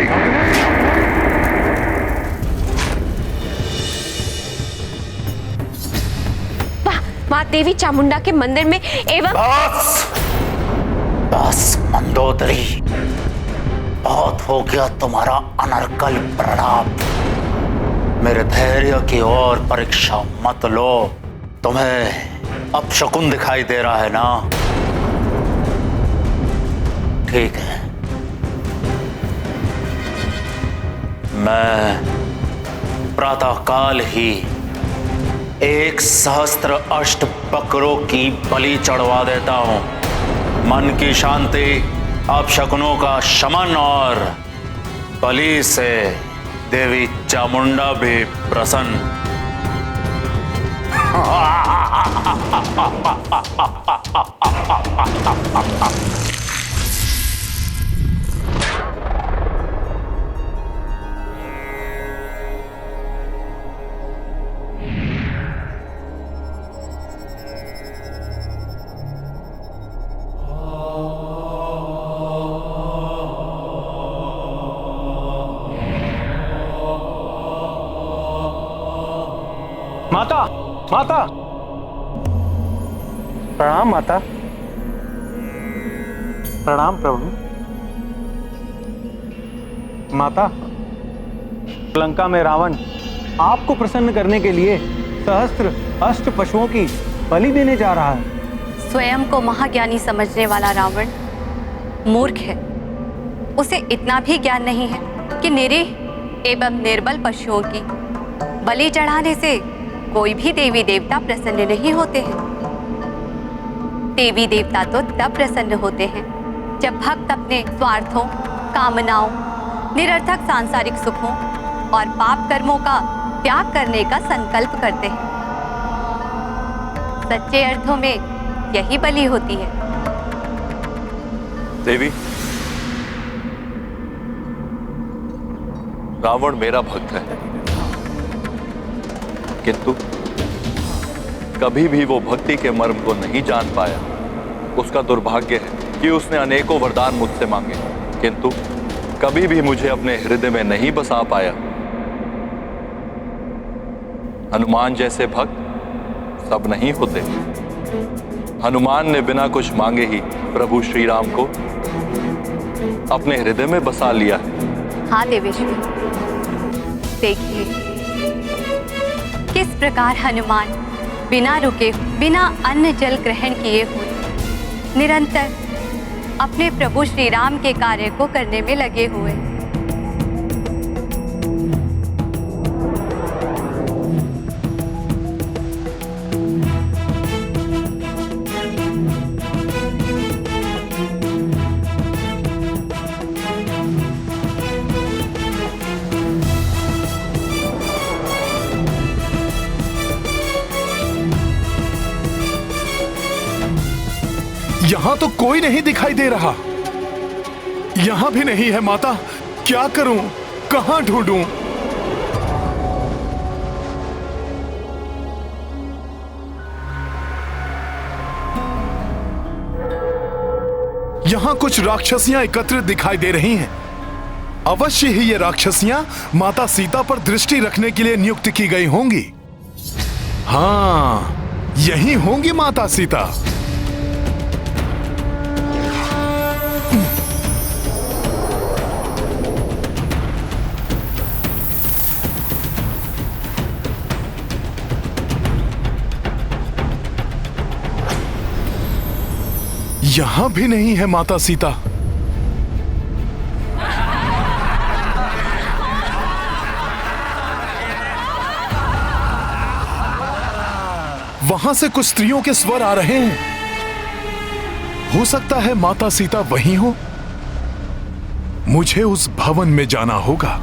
S1: मां देवी चामुंडा के मंदिर में एवं
S2: बस मंदोदरी, बहुत हो गया तुम्हारा अनर्गल प्रणाम। मेरे धैर्य की ओर परीक्षा मत लो। तुम्हें अपशकुन दिखाई दे रहा है ना? ठीक है, मैं प्रातःकाल ही 1,000 अष्ट बकरों की बलि चढ़वा देता हूं। मन की शांति, अपशकुनों का शमन और बलि से देवी चामुंडा भी प्रसन्न।
S11: माता, माता, प्रणाम माता। प्रणाम प्रभु। माता, लंका में रावण आपको प्रसन्न करने के लिए सहस्त्र अष्ट पशुओं की बलि देने जा रहा है।
S4: स्वयं को महाज्ञानी समझने वाला रावण मूर्ख है। उसे इतना भी ज्ञान नहीं है कि निरीह एवं निर्बल पशुओं की बलि चढ़ाने से कोई भी देवी देवता प्रसन्न नहीं होते हैं। देवी देवता तो तब प्रसन्न होते हैं जब भक्त अपने स्वार्थों, कामनाओं, निरर्थक सांसारिक सुखों और पाप कर्मों का त्याग करने का संकल्प करते हैं। सच्चे अर्थों में यही बलि होती है।
S6: देवी, रावण मेरा भक्त है, किंतु कभी भी वो भक्ति के मर्म को नहीं जान पाया। उसका दुर्भाग्य है कि उसने अनेकों वरदान मुझसे मांगे, किंतु कभी भी मुझे अपने हृदय में नहीं बसा पाया। हनुमान जैसे भक्त सब नहीं होते। हनुमान ने बिना कुछ मांगे ही प्रभु श्री राम को अपने हृदय में बसा लिया है।
S4: हाँ देवेश्वरी, देखिए किस प्रकार हनुमान बिना रुके, बिना अन्न जल ग्रहण किए हुए निरंतर अपने प्रभु श्री राम के कार्य को करने में लगे हुए।
S3: यहाँ तो कोई नहीं दिखाई दे रहा। यहाँ भी नहीं है माता, क्या करूं, कहाँ ढूंढूं? यहाँ कुछ राक्षसियां एकत्रित दिखाई दे रही हैं। अवश्य ही ये राक्षसियां माता सीता पर दृष्टि रखने के लिए नियुक्त की गई होंगी। हाँ, यही होंगी माता सीता। यहां भी नहीं है माता सीता। वहां से कुछ स्त्रियों के स्वर आ रहे हैं। हो सकता है माता सीता वहीं हो। मुझे उस भवन में जाना होगा।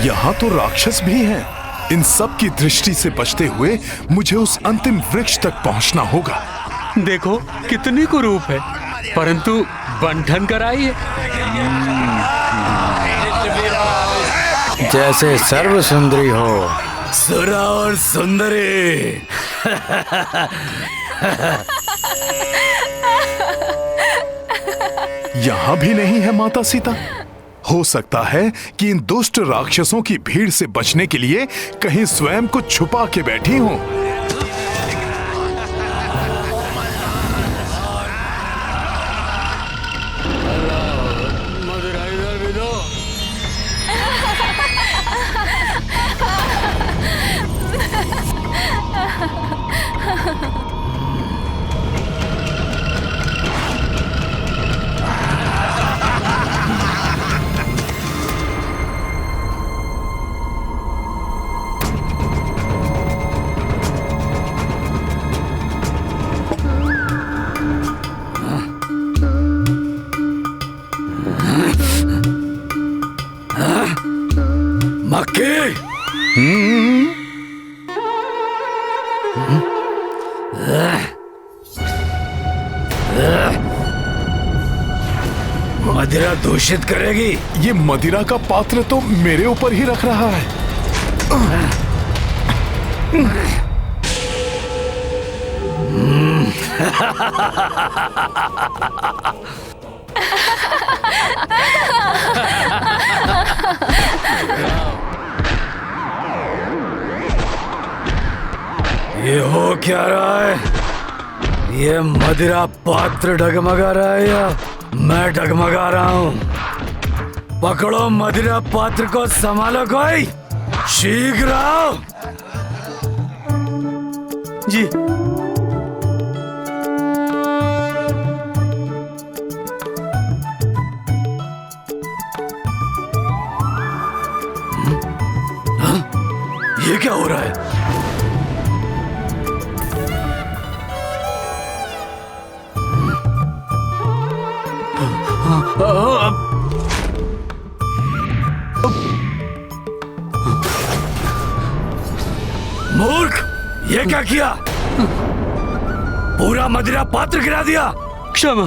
S3: यहाँ तो राक्षस भी हैं। इन सब की दृष्टि से बचते हुए मुझे उस अंतिम वृक्ष तक पहुंचना होगा।
S16: देखो कितनी कुरूप है, परंतु बंधन कराई है।
S17: जैसे सर्व सुंदरी हो।
S7: सुरा और सुंदरी।
S3: यहाँ भी नहीं है माता सीता। हो सकता है कि इन दुष्ट राक्षसों की भीड़ से बचने के लिए कहीं स्वयं को छुपा के बैठी हों।
S7: मदिरा दूषित करेगी।
S3: ये मदिरा का पात्र तो मेरे ऊपर ही रख रहा है।
S7: ये हो क्या रहा है? ये मदिरा पात्र डगमगा रहा है या मैं डगमगा रहा हूँ? पकड़ो मदिरा पात्र को, संभालो कोई, शीघ्र आओ।
S16: जी।
S7: ये क्या हो रहा है? मूर्ख, ये क्या किया? पूरा मदिरा पात्र गिरा दिया।
S16: क्षमा।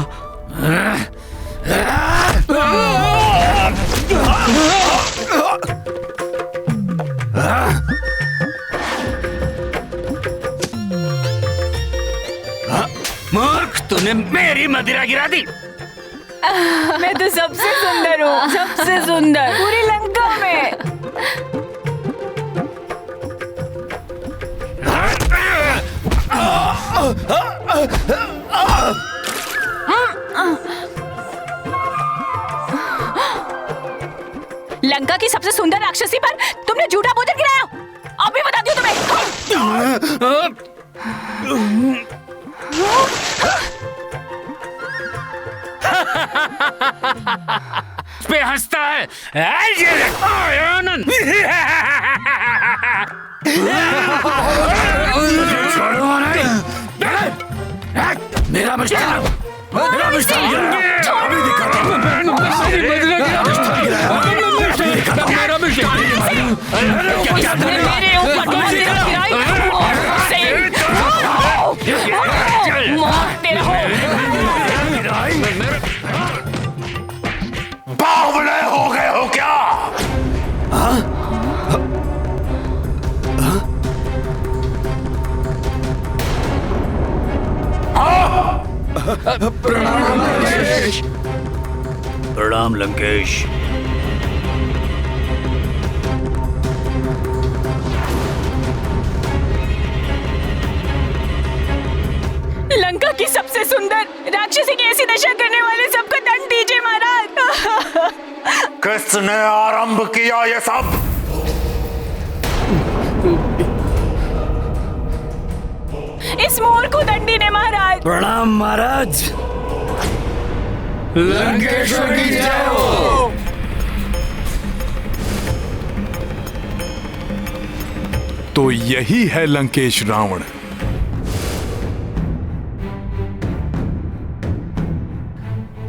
S7: मूर्ख, तूने मेरी मदिरा गिरा दी।
S18: मैं तो सबसे सुंदर हूँ, सबसे सुंदर पूरी लंका में। लंका की सबसे सुंदर राक्षसी पर तुमने झूठा भोजन गिराया। अभी बताती हूँ तुम्हें।
S7: पे हंसता है। आनंद। छोड़ो नहीं।
S15: मेरा पिस्तौल गिराया। अभी दिखाता हूँ।
S18: मेरे ऊपर मारते रहो।
S14: बावले हो गए हो क्या?
S17: प्रणाम लंकेश। प्रणाम लंकेश।
S18: लंका की सबसे सुंदर राक्षसी की ऐसी दशा करने वाले सबको दंड दीजिए महाराज।
S14: किसने आरंभ किया ये सब?
S18: इस मोर को दंडी ने महाराज।
S17: प्रणाम महाराज। लंकेश्वर की जय हो।
S3: तो यही है लंकेश रावण।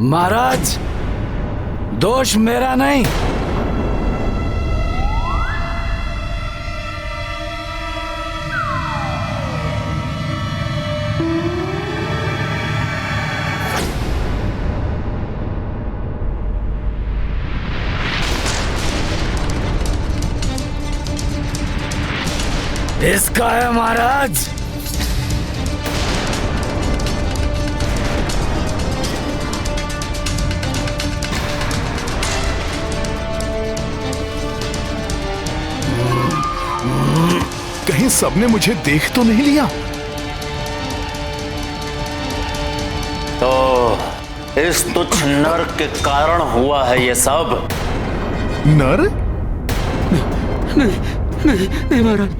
S17: महाराज, दोष मेरा नहीं। इसका है महाराज।
S3: कहीं सबने मुझे देख तो नहीं लिया?
S2: तो इस तुच्छ नर के कारण हुआ है ये सब।
S3: नर?
S16: नहीं महाराज,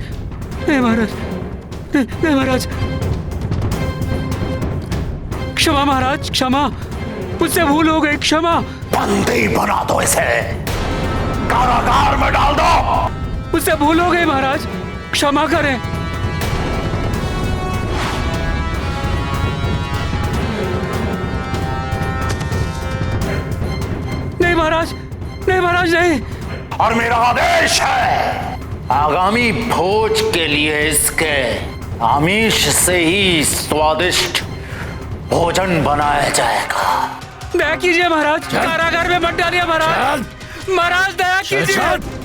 S16: नहीं महाराज, नहीं महाराज। क्षमा महाराज, क्षमा। मुझसे भूल हो गई, क्षमा।
S14: बंदी बना दो इसे, कारागार में डाल दो।
S16: मुझसे भूल हो गई महाराज, क्षमा करें। नहीं महाराज, नहीं महाराज, नहीं।
S14: और मेरा आदेश है,
S2: आगामी भोज के लिए इसके आमिष से ही स्वादिष्ट भोजन बनाया जाएगा।
S16: दया कीजिए महाराज, कारागार में मत डालिए महाराज। महाराज दया कीजिए,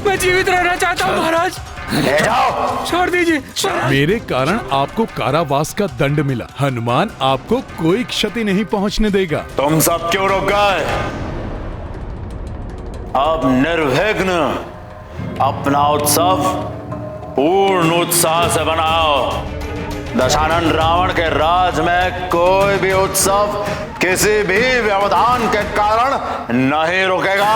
S16: मैं जीवित रहना चाहता हूँ महाराज।
S14: ले जाओ,
S16: छोड़ दीजिए।
S3: मेरे कारण आपको कारावास का दंड मिला। हनुमान आपको कोई क्षति नहीं पहुंचने देगा।
S2: तुम सब क्यों रुक गए? अब निर्विघ्न अपना उत्सव पूर्ण उत्साह से बनाओ। दशानन रावण के राज में कोई भी उत्सव किसी भी व्यवधान के कारण नहीं रुकेगा।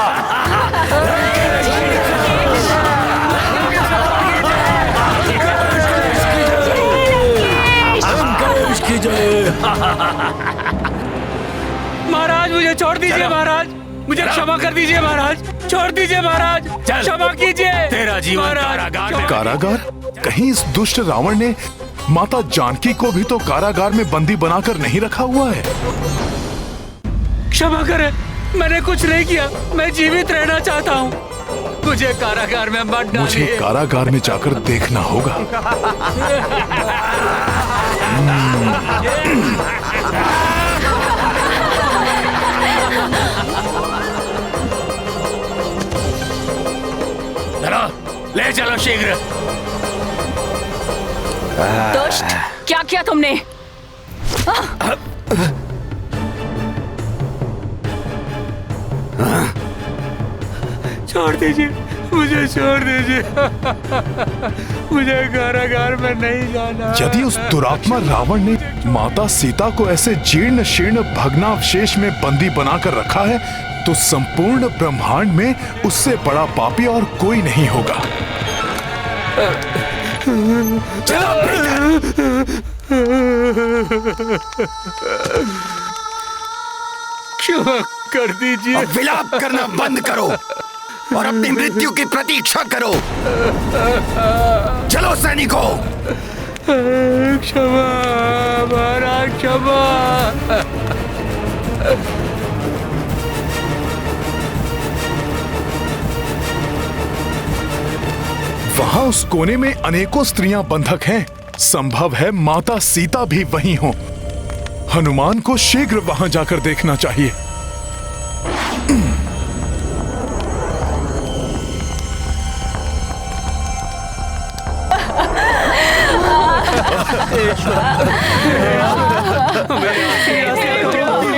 S16: महाराज मुझे छोड़ दीजिए महाराज, मुझे क्षमा कर दीजिए महाराज, छोड़ दीजिए महाराज, क्षमा कीजिए। तेरा जीवन कारागार में।
S3: कारागार? कहीं इस दुष्ट रावण ने माता जानकी को भी तो कारागार में बंदी बनाकर नहीं रखा हुआ है।
S16: क्षमा करें, मैंने कुछ नहीं किया, मैं जीवित रहना चाहता हूँ। मुझे कारागार में मत डालिए।
S3: मुझे कारागार में जाकर देखना होगा।
S16: चलो, ले चलो शीघ्र।
S18: दुष्ट, क्या किया तुमने?
S16: छोड़ दीजिए, मुझे छोड़ दीजिए। मुझे कारागार में नहीं जाना।
S3: यदि उस दुरात्मा रावण ने माता सीता को ऐसे जीर्ण शीर्ण भग्नावशेष में बंदी बनाकर रखा है, तो संपूर्ण ब्रह्मांड में उससे बड़ा पापी और कोई नहीं होगा।
S16: क्षमा कर दीजिए।
S14: अब विलाप करना बंद करो और अपनी मृत्यु की प्रतीक्षा करो। चलो सैनिकों,
S16: क्षमा महाराज, क्षमा।
S3: वहां उस कोने में अनेकों स्त्रियां बंधक हैं। संभव है माता सीता भी वहीं हो। हनुमान को शीघ्र वहां जाकर देखना चाहिए।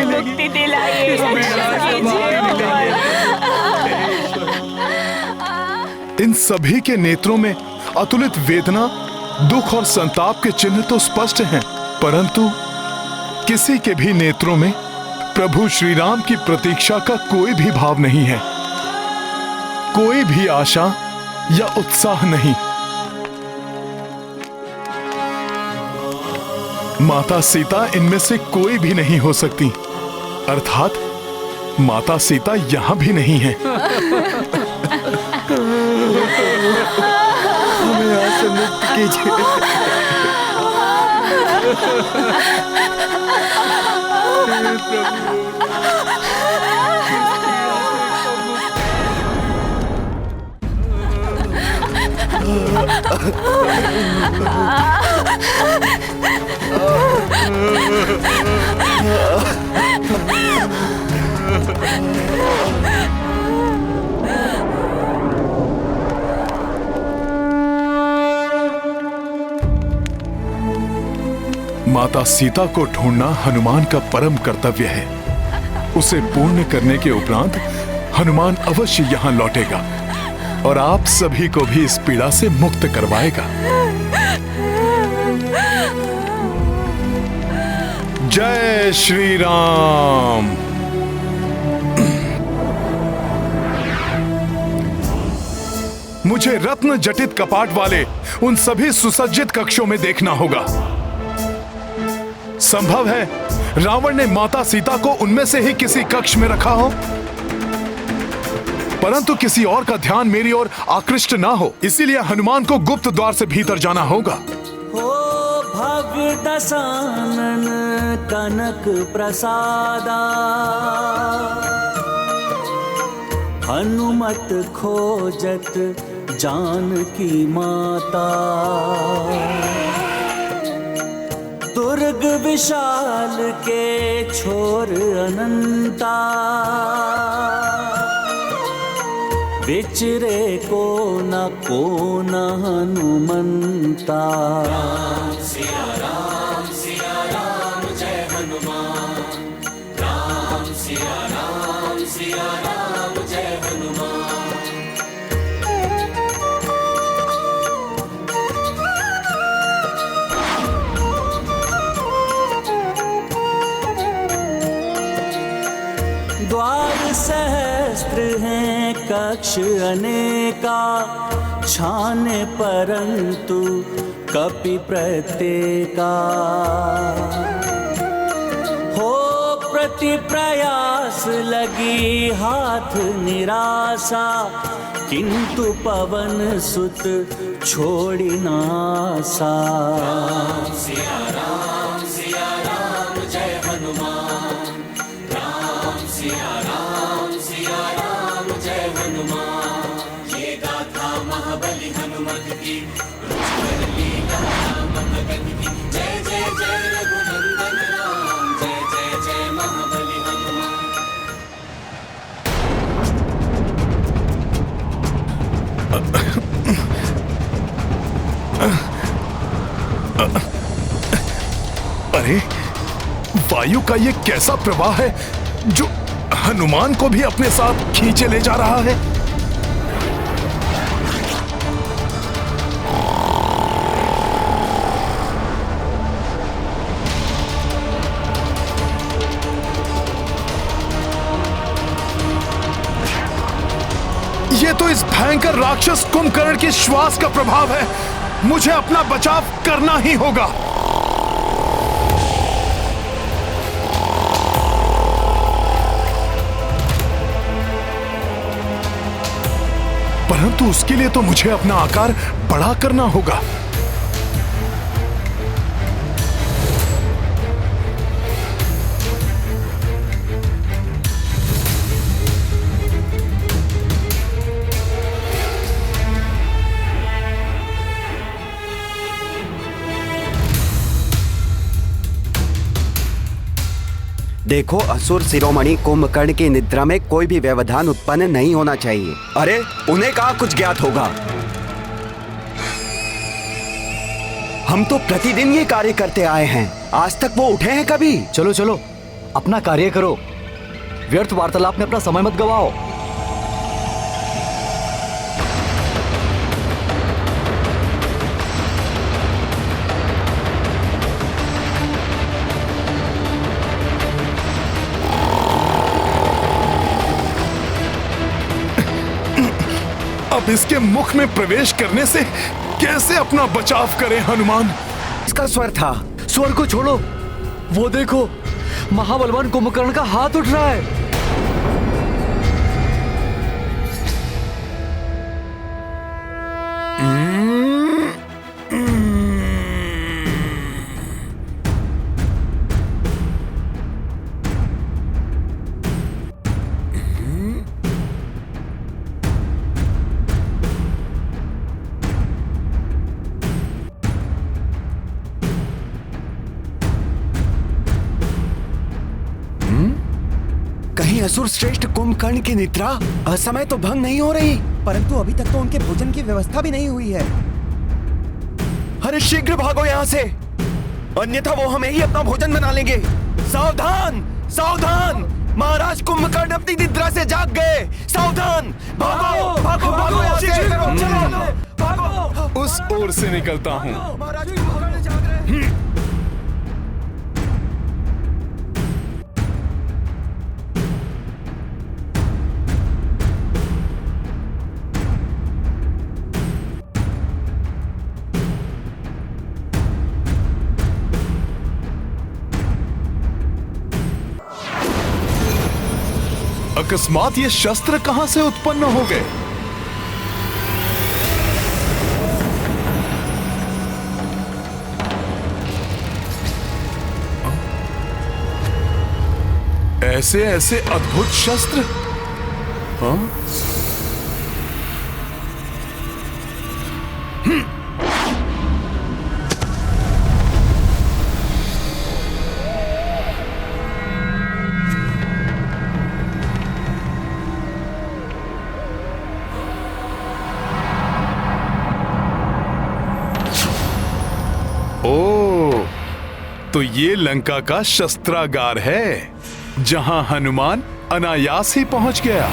S18: मुक्ति दिलाइए,
S3: इन सभी के नेत्रों में अतुलित वेदना, दुख और संताप के चिन्ह तो स्पष्ट हैं, परंतु किसी के भी नेत्रों में प्रभु श्री राम की प्रतीक्षा का कोई भी भाव नहीं है, कोई भी आशा या उत्साह नहीं। माता सीता इनमें से कोई भी नहीं हो सकती, अर्थात माता सीता यहां भी नहीं है।
S15: हमें यहाँ से मुक्त कीजिए।
S3: माता सीता को ढूंढना हनुमान का परम कर्तव्य है। उसे पूर्ण करने के उपरांत हनुमान अवश्य यहाँ लौटेगा और आप सभी को भी इस पीड़ा से मुक्त करवाएगा। जय श्री राम। मुझे रत्न जटित कपाट वाले उन सभी सुसज्जित कक्षों में देखना होगा। संभव है रावण ने माता सीता को उनमें से ही किसी कक्ष में रखा हो, परंतु किसी और का ध्यान मेरी ओर आकृष्ट ना हो, इसीलिए हनुमान को गुप्त द्वार से भीतर जाना होगा।
S15: हो भव्य दशानन कनक प्रसादा, हनुमत खोजत जानकी माता। दुर्ग विशाल के छोर अनंता, विचरे को न हनुमंता। राम सिया राम जय हनुमान। राम सिया राम जय हनुमान। द्वार सहस्त्र हैं कक्ष अनेका, छाने परंतु कपि प्रत्येका। हो प्रति प्रयास लगी हाथ निराशा, किंतु पवन सुत छोड़ी नासा। राम सिया राम जय हनुमान। राम सिया राम जय हनुमान। ये गाथा महाबली हनुमत की, रुचिकर लीला राम भगत की। जय जय जय रघुनंदन राम, जय जय जय महाबली हनुमान।
S3: अरे वायु का ये कैसा प्रवाह है जो हनुमान को भी अपने साथ खींचे ले जा रहा है। ये तो इस भयंकर राक्षस कुंभकर्ण के श्वास का प्रभाव है। मुझे अपना बचाव करना ही होगा। परंतु उसके लिए तो मुझे अपना आकार बड़ा करना होगा।
S10: देखो, असुर शिरोमणि कुंभकर्ण की निद्रा में कोई भी व्यवधान उत्पन्न नहीं होना चाहिए। अरे उन्हें कहाँ कुछ ज्ञात होगा। हम तो प्रतिदिन ये कार्य करते आए हैं, आज तक वो उठे हैं कभी?
S9: चलो चलो, अपना कार्य करो, व्यर्थ वार्तालाप में अपना समय मत गवाओ।
S3: अब इसके मुख में प्रवेश करने से कैसे अपना बचाव करें हनुमान?
S10: इसका स्वर था।
S9: स्वर को छोड़ो, वो देखो, महाबलवान कुंभकर्ण का हाथ उठ रहा है।
S10: कहीं असुर श्रेष्ठ कुंभकर्ण की निद्रा असमय तो भंग नहीं हो रही?
S19: परंतु अभी तक तो उनके भोजन की व्यवस्था भी नहीं हुई है।
S10: अरे शीघ्र भागो यहाँ से, अन्यथा वो हमें ही अपना भोजन बना लेंगे। सावधान सावधान, महाराज कुंभकर्ण अपनी निद्रा से जाग गए। सावधान, भागो भागो भागो यहाँ से। चलो भागो।
S3: उस ओर से निकलता हूँ।
S10: महाराज कुंभकर्ण जाग रहे हैं।
S3: अकस्मात ये शस्त्र कहां से उत्पन्न हो गए? ऐसे ऐसे अद्भुत शस्त्र? हाँ? तो ये लंका का शस्त्रागार है, जहां हनुमान अनायास ही पहुंच गया।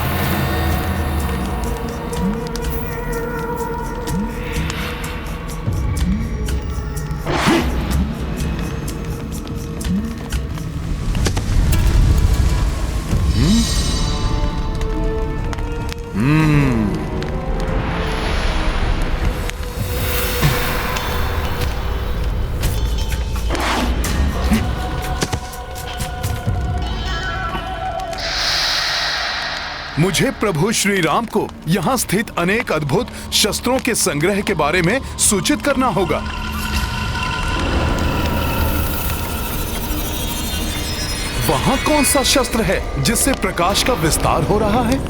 S3: मुझे प्रभु श्री राम को यहाँ स्थित अनेक अद्भुत शस्त्रों के संग्रह के बारे में सूचित करना होगा। वहाँ कौन सा शस्त्र है जिससे प्रकाश का विस्तार हो रहा है?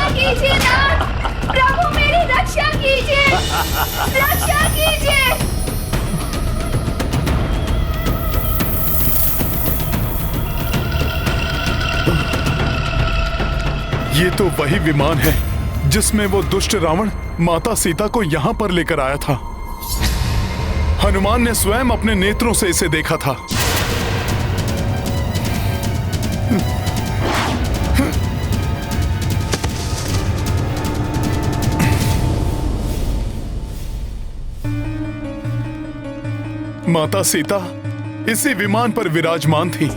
S12: कीजिए नाथ, प्रभु मेरी रक्षा कीजिए, रक्षा कीजिए।
S3: ये तो वही विमान है जिसमें वो दुष्ट रावण माता सीता को यहाँ पर लेकर आया था। हनुमान ने स्वयं अपने नेत्रों से इसे देखा था। माता सीता इसी विमान पर विराजमान थी,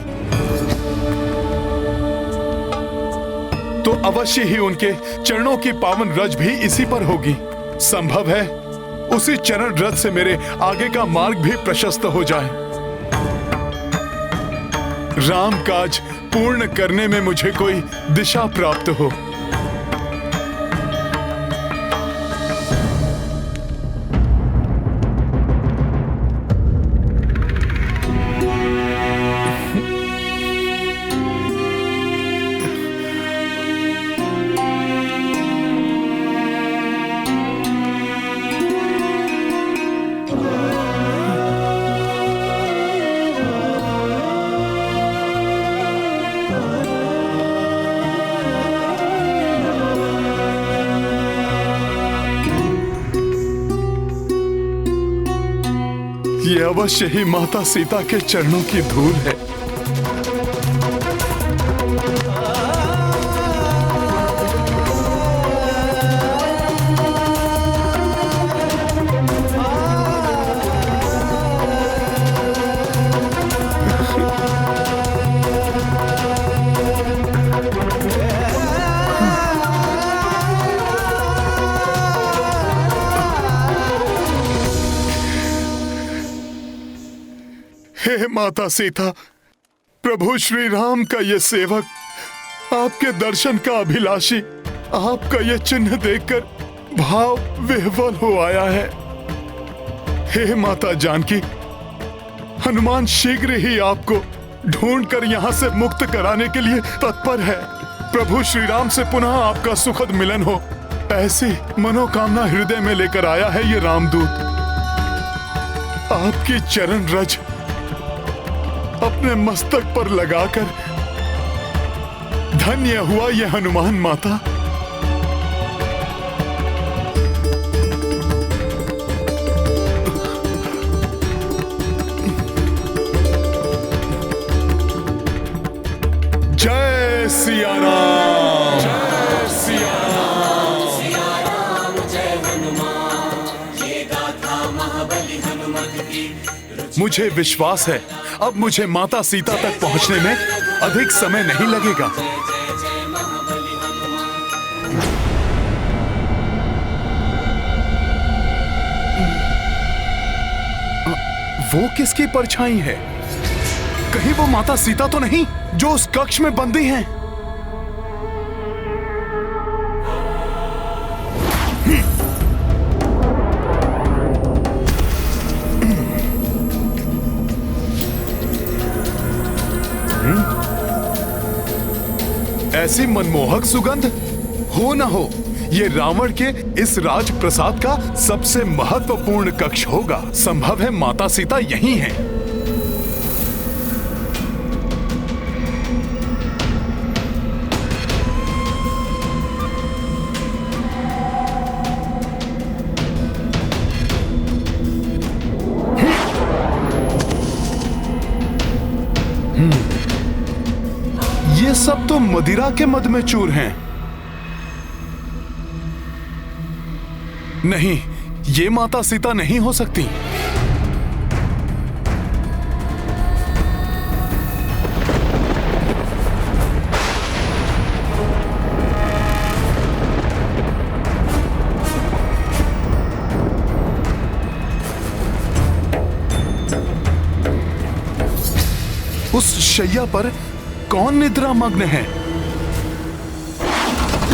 S3: तो अवश्य ही उनके चरणों की पावन रज भी इसी पर होगी। संभव है उसी चरण रज से मेरे आगे का मार्ग भी प्रशस्त हो जाए। राम काज पूर्ण करने में मुझे कोई दिशा प्राप्त हो। ये अवश्य ही माता सीता के चरणों की धूल है। हे माता सीता, प्रभु श्री राम का ये सेवक, आपके दर्शन का अभिलाषी, आपका ये चिन्ह देखकर भाव विह्वल हो आया है। हे माता जानकी, हनुमान शीघ्र ही आपको ढूंढकर यहाँ से मुक्त कराने के लिए तत्पर है। प्रभु श्री राम से पुनः आपका सुखद मिलन हो, ऐसी मनोकामना हृदय में लेकर आया है ये रामदूत। आपकी चरण रज अपने मस्तक पर लगाकर धन्य हुआ ये हनुमान माता। जय सिया राम, जय सिया राम,
S15: सिया राम जय हनुमान, ये गाथा महाबली हनुमत की।
S3: मुझे विश्वास है अब मुझे माता सीता तक पहुंचने में अधिक समय नहीं लगेगा। वो किसकी परछाई है? कहीं वो माता सीता तो नहीं जो उस कक्ष में बंदी हैं? ऐसी मनमोहक सुगंध हो न हो, ये रावण के इस राजप्रसाद का सबसे महत्वपूर्ण कक्ष होगा। संभव है माता सीता यहीं हैं। ये सब तो मदिरा के मद में चूर हैं। नहीं, ये माता सीता नहीं हो सकती। उस शैया पर कौन निद्रा मग्न है?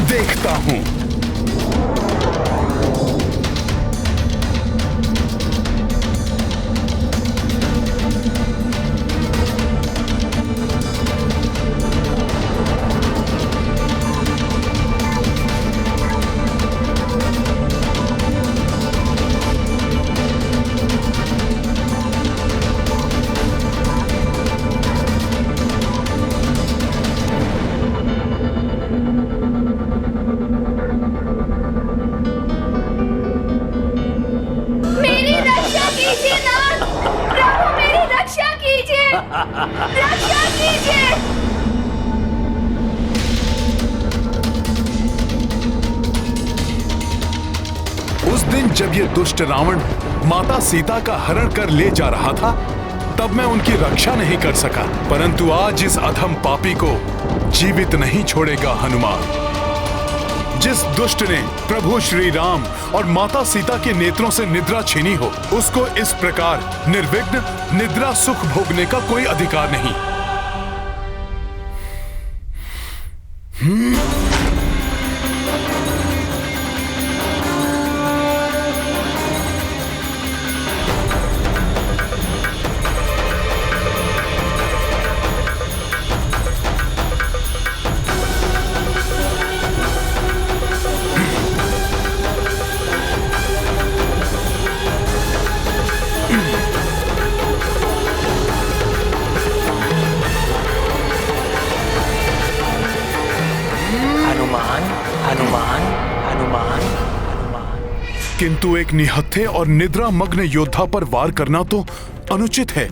S3: देखता हूं। उस दिन जब ये दुष्ट रावण माता सीता का हरण कर ले जा रहा था, तब मैं उनकी रक्षा नहीं कर सका, परंतु आज इस अधम पापी को जीवित नहीं छोड़ेगा हनुमान। जिस दुष्ट ने प्रभु श्री राम और माता सीता के नेत्रों से निद्रा छीनी हो, उसको इस प्रकार निर्विघ्न निद्रा सुख भोगने का कोई अधिकार नहीं।
S15: हनुमान हनुमान हनुमान हनुमान।
S3: किंतु एक निहत्थे और निद्रा मग्न योद्धा पर वार करना तो अनुचित है।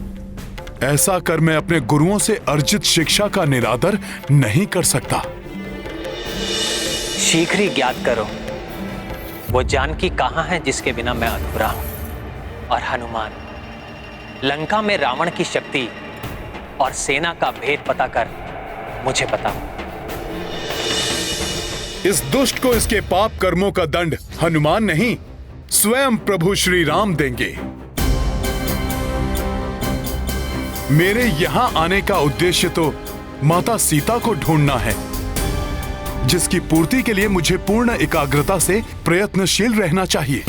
S3: ऐसा कर मैं अपने गुरुओं से अर्जित शिक्षा का निरादर नहीं कर सकता।
S20: शीघ्र ही ज्ञात करो वो जानकी कहाँ है जिसके बिना मैं अधूरा हूं। और हनुमान, लंका में रावण की शक्ति और सेना का भेद पता कर मुझे बताओ।
S3: इस दुष्ट को इसके पाप कर्मों का दंड हनुमान नहीं, स्वयं प्रभु श्री राम देंगे। मेरे यहां आने का उद्देश्य तो माता सीता को ढूंढना है, जिसकी पूर्ति के लिए मुझे पूर्ण एकाग्रता से प्रयत्नशील रहना चाहिए।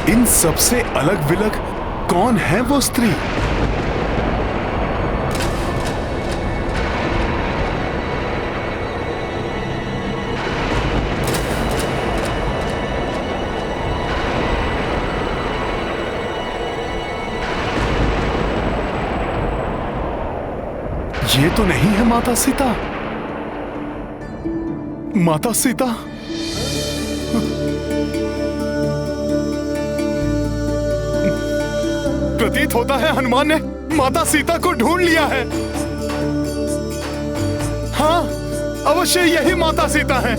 S3: इन सबसे अलग विलग कौन है वो स्त्री? ये तो नहीं है माता सीता। माता सीता, प्रतीत होता है हनुमान ने माता सीता को ढूंढ लिया है। हाँ, अवश्य यही माता सीता है।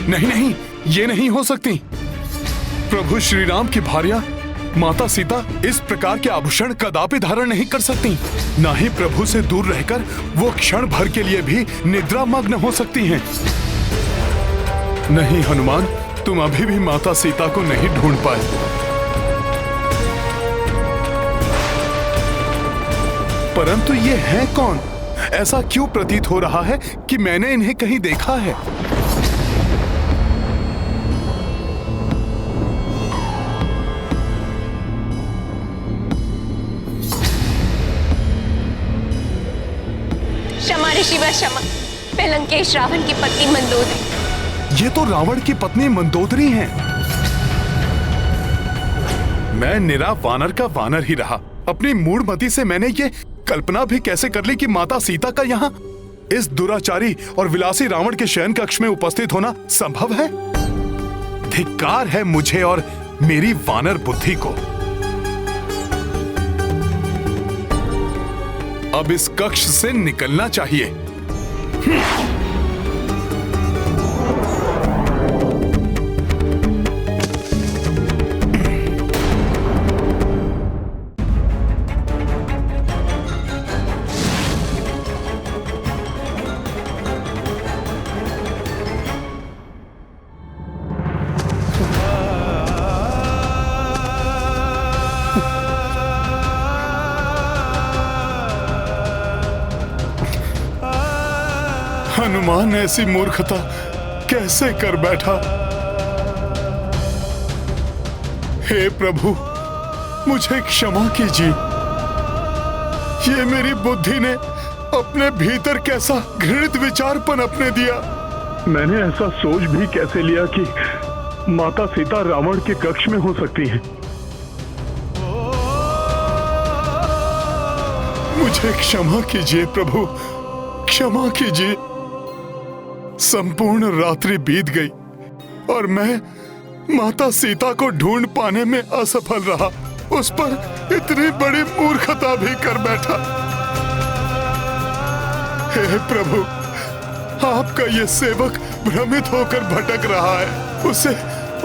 S3: नहीं नहीं, ये नहीं हो सकती। प्रभु श्री राम की भार्या माता सीता इस प्रकार के आभूषण कदापि धारण नहीं कर सकती। ना ही प्रभु से दूर रहकर वो क्षण भर के लिए भी निद्रा मग्न हो सकती हैं। नहीं हनुमान, तुम अभी भी माता सीता को नहीं ढूंढ पाए। परंतु ये है कौन? ऐसा क्यों प्रतीत हो रहा है कि मैंने इन्हें कहीं देखा है?
S1: शिवा क्षमा, मैं लंकेश रावण की पत्नी मंदोदरी।
S3: ये तो रावण की पत्नी मंदोदरी हैं। मैं निरा वानर का वानर ही रहा। अपनी मूढ़मति से मैंने ये कल्पना भी कैसे कर ली कि माता सीता का यहाँ इस दुराचारी और विलासी रावण के शयन कक्ष में उपस्थित होना संभव है। धिक्कार है मुझे और मेरी वानर बुद्धि को। अब इस कक्ष से निकलना चाहिए। हनुमान ऐसी मूर्खता कैसे कर बैठा? हे प्रभु, मुझे क्षमा कीजिए। ये मेरी बुद्धि ने अपने भीतर कैसा घृणित विचार पनपने दिया।
S21: मैंने ऐसा सोच भी कैसे लिया कि माता सीता रावण के कक्ष में हो सकती हैं।
S3: मुझे क्षमा कीजिए प्रभु, क्षमा कीजिए। संपूर्ण रात्रि बीत गई और मैं माता सीता को ढूंढ पाने में असफल रहा। उस पर इतनी बड़ी मूर्खता भी कर बैठा। हे प्रभु, आपका ये सेवक भ्रमित होकर भटक रहा है। उसे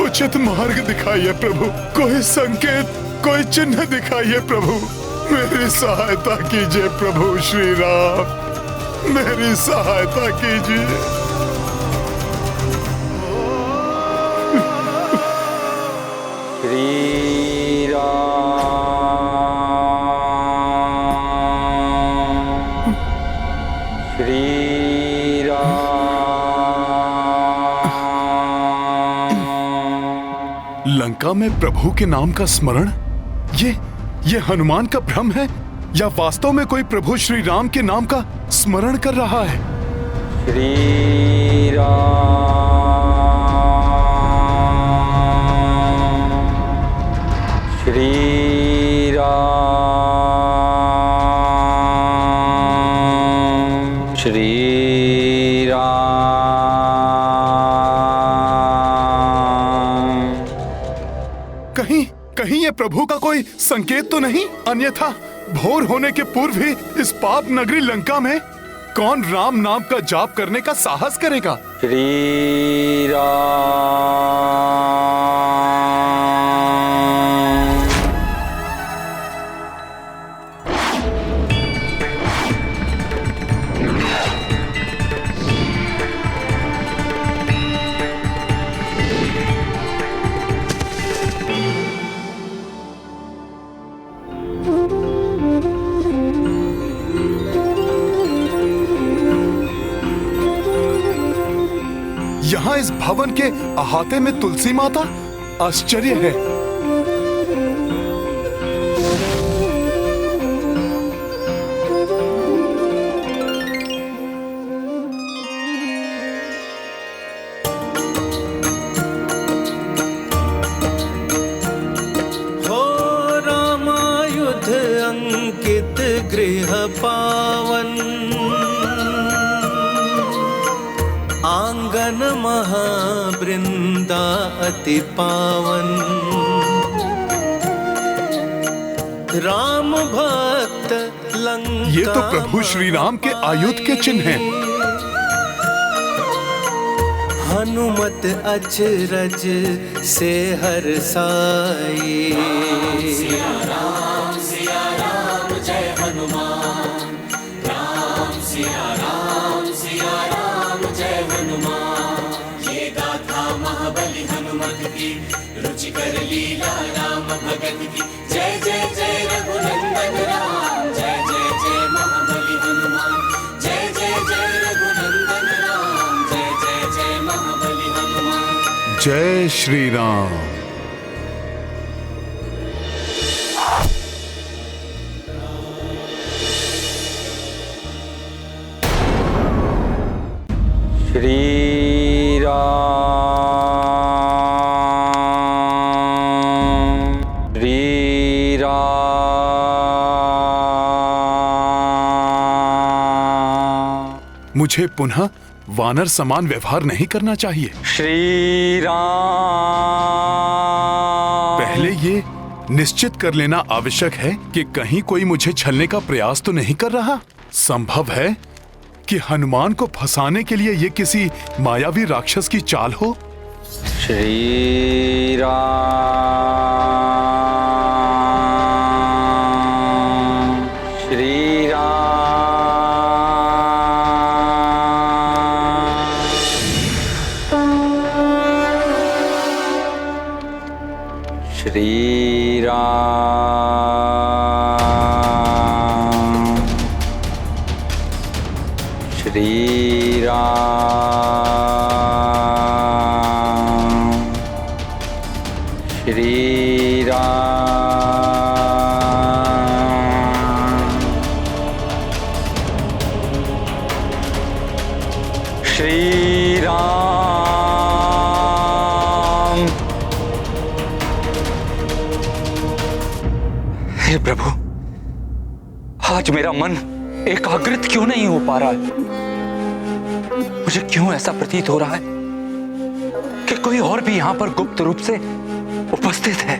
S3: उचित मार्ग दिखाइए प्रभु। कोई संकेत, कोई चिन्ह दिखाइए प्रभु। मेरी सहायता कीजिए प्रभु श्री राम, मेरी सहायता कीजिए।
S20: श्री राम, श्री राम।
S3: लंका में प्रभु के नाम का स्मरण, ये हनुमान का भ्रम है या वास्तव में कोई प्रभु श्री राम के नाम का स्मरण कर रहा है?
S5: श्री राम, श्री राम, श्री राम।
S3: कहीं ये प्रभु का कोई संकेत तो नहीं? अन्यथा भोर होने के पूर्व ही इस पाप नगरी लंका में कौन राम नाम का जाप करने का साहस करेगा?
S5: श्री राम।
S3: यहाँ इस भवन के अहाते में तुलसी माता? आश्चर्य है।
S15: हो रामायुध अंकित गृह पावन, आंगन महावृंदा अति पावन। राम भक्त लंका,
S3: ये तो प्रभु श्री राम के आयुध के चिन्ह हैं।
S15: हनुमत अचरज से हर्षाई।
S22: सिया राम जय हनुमान, राम सिया राम जय हनुमान। ये गाथा महाबली हनुमत की, रुचिकर लीला राम भगत की। जय जय जय रघुनंदन राम, जय जय जय महाबली हनुमान। जय जय जय रघुनंदन राम, जय जय जय महाबली हनुमान।
S3: जय श्री राम।
S5: श्री राम, श्री राम।
S3: मुझे पुनः वानर समान व्यवहार नहीं करना चाहिए।
S5: श्री राम।
S3: पहले ये निश्चित कर लेना आवश्यक है कि कहीं कोई मुझे छलने का प्रयास तो नहीं कर रहा। संभव है कि हनुमान को फंसाने के लिए ये किसी मायावी राक्षस की चाल हो।
S5: श्री राम, श्री राम। श्री राम, श्री राम, श्री राम, श्री राम। हे प्रभु, आज मेरा मन एकाग्रित क्यों नहीं हो पा रहा है? मुझे क्यों ऐसा प्रतीत हो रहा है कि कोई और भी यहां पर गुप्त रूप से उपस्थित है?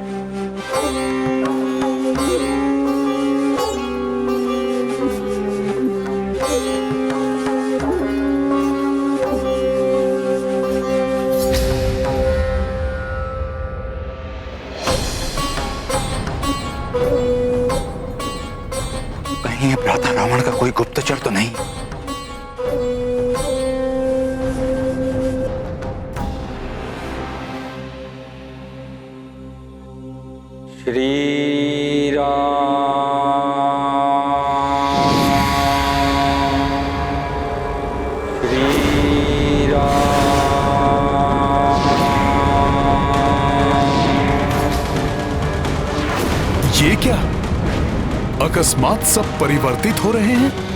S5: कहीं ये भ्राता रावण का कोई गुप्तचर तो नहीं? श्री राम, श्री राम,
S3: अकस्मात सब परिवर्तित हो रहे हैं?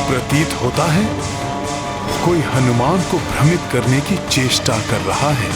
S3: प्रतीत होता है कोई हनुमान को भ्रमित करने की चेष्टा कर रहा है।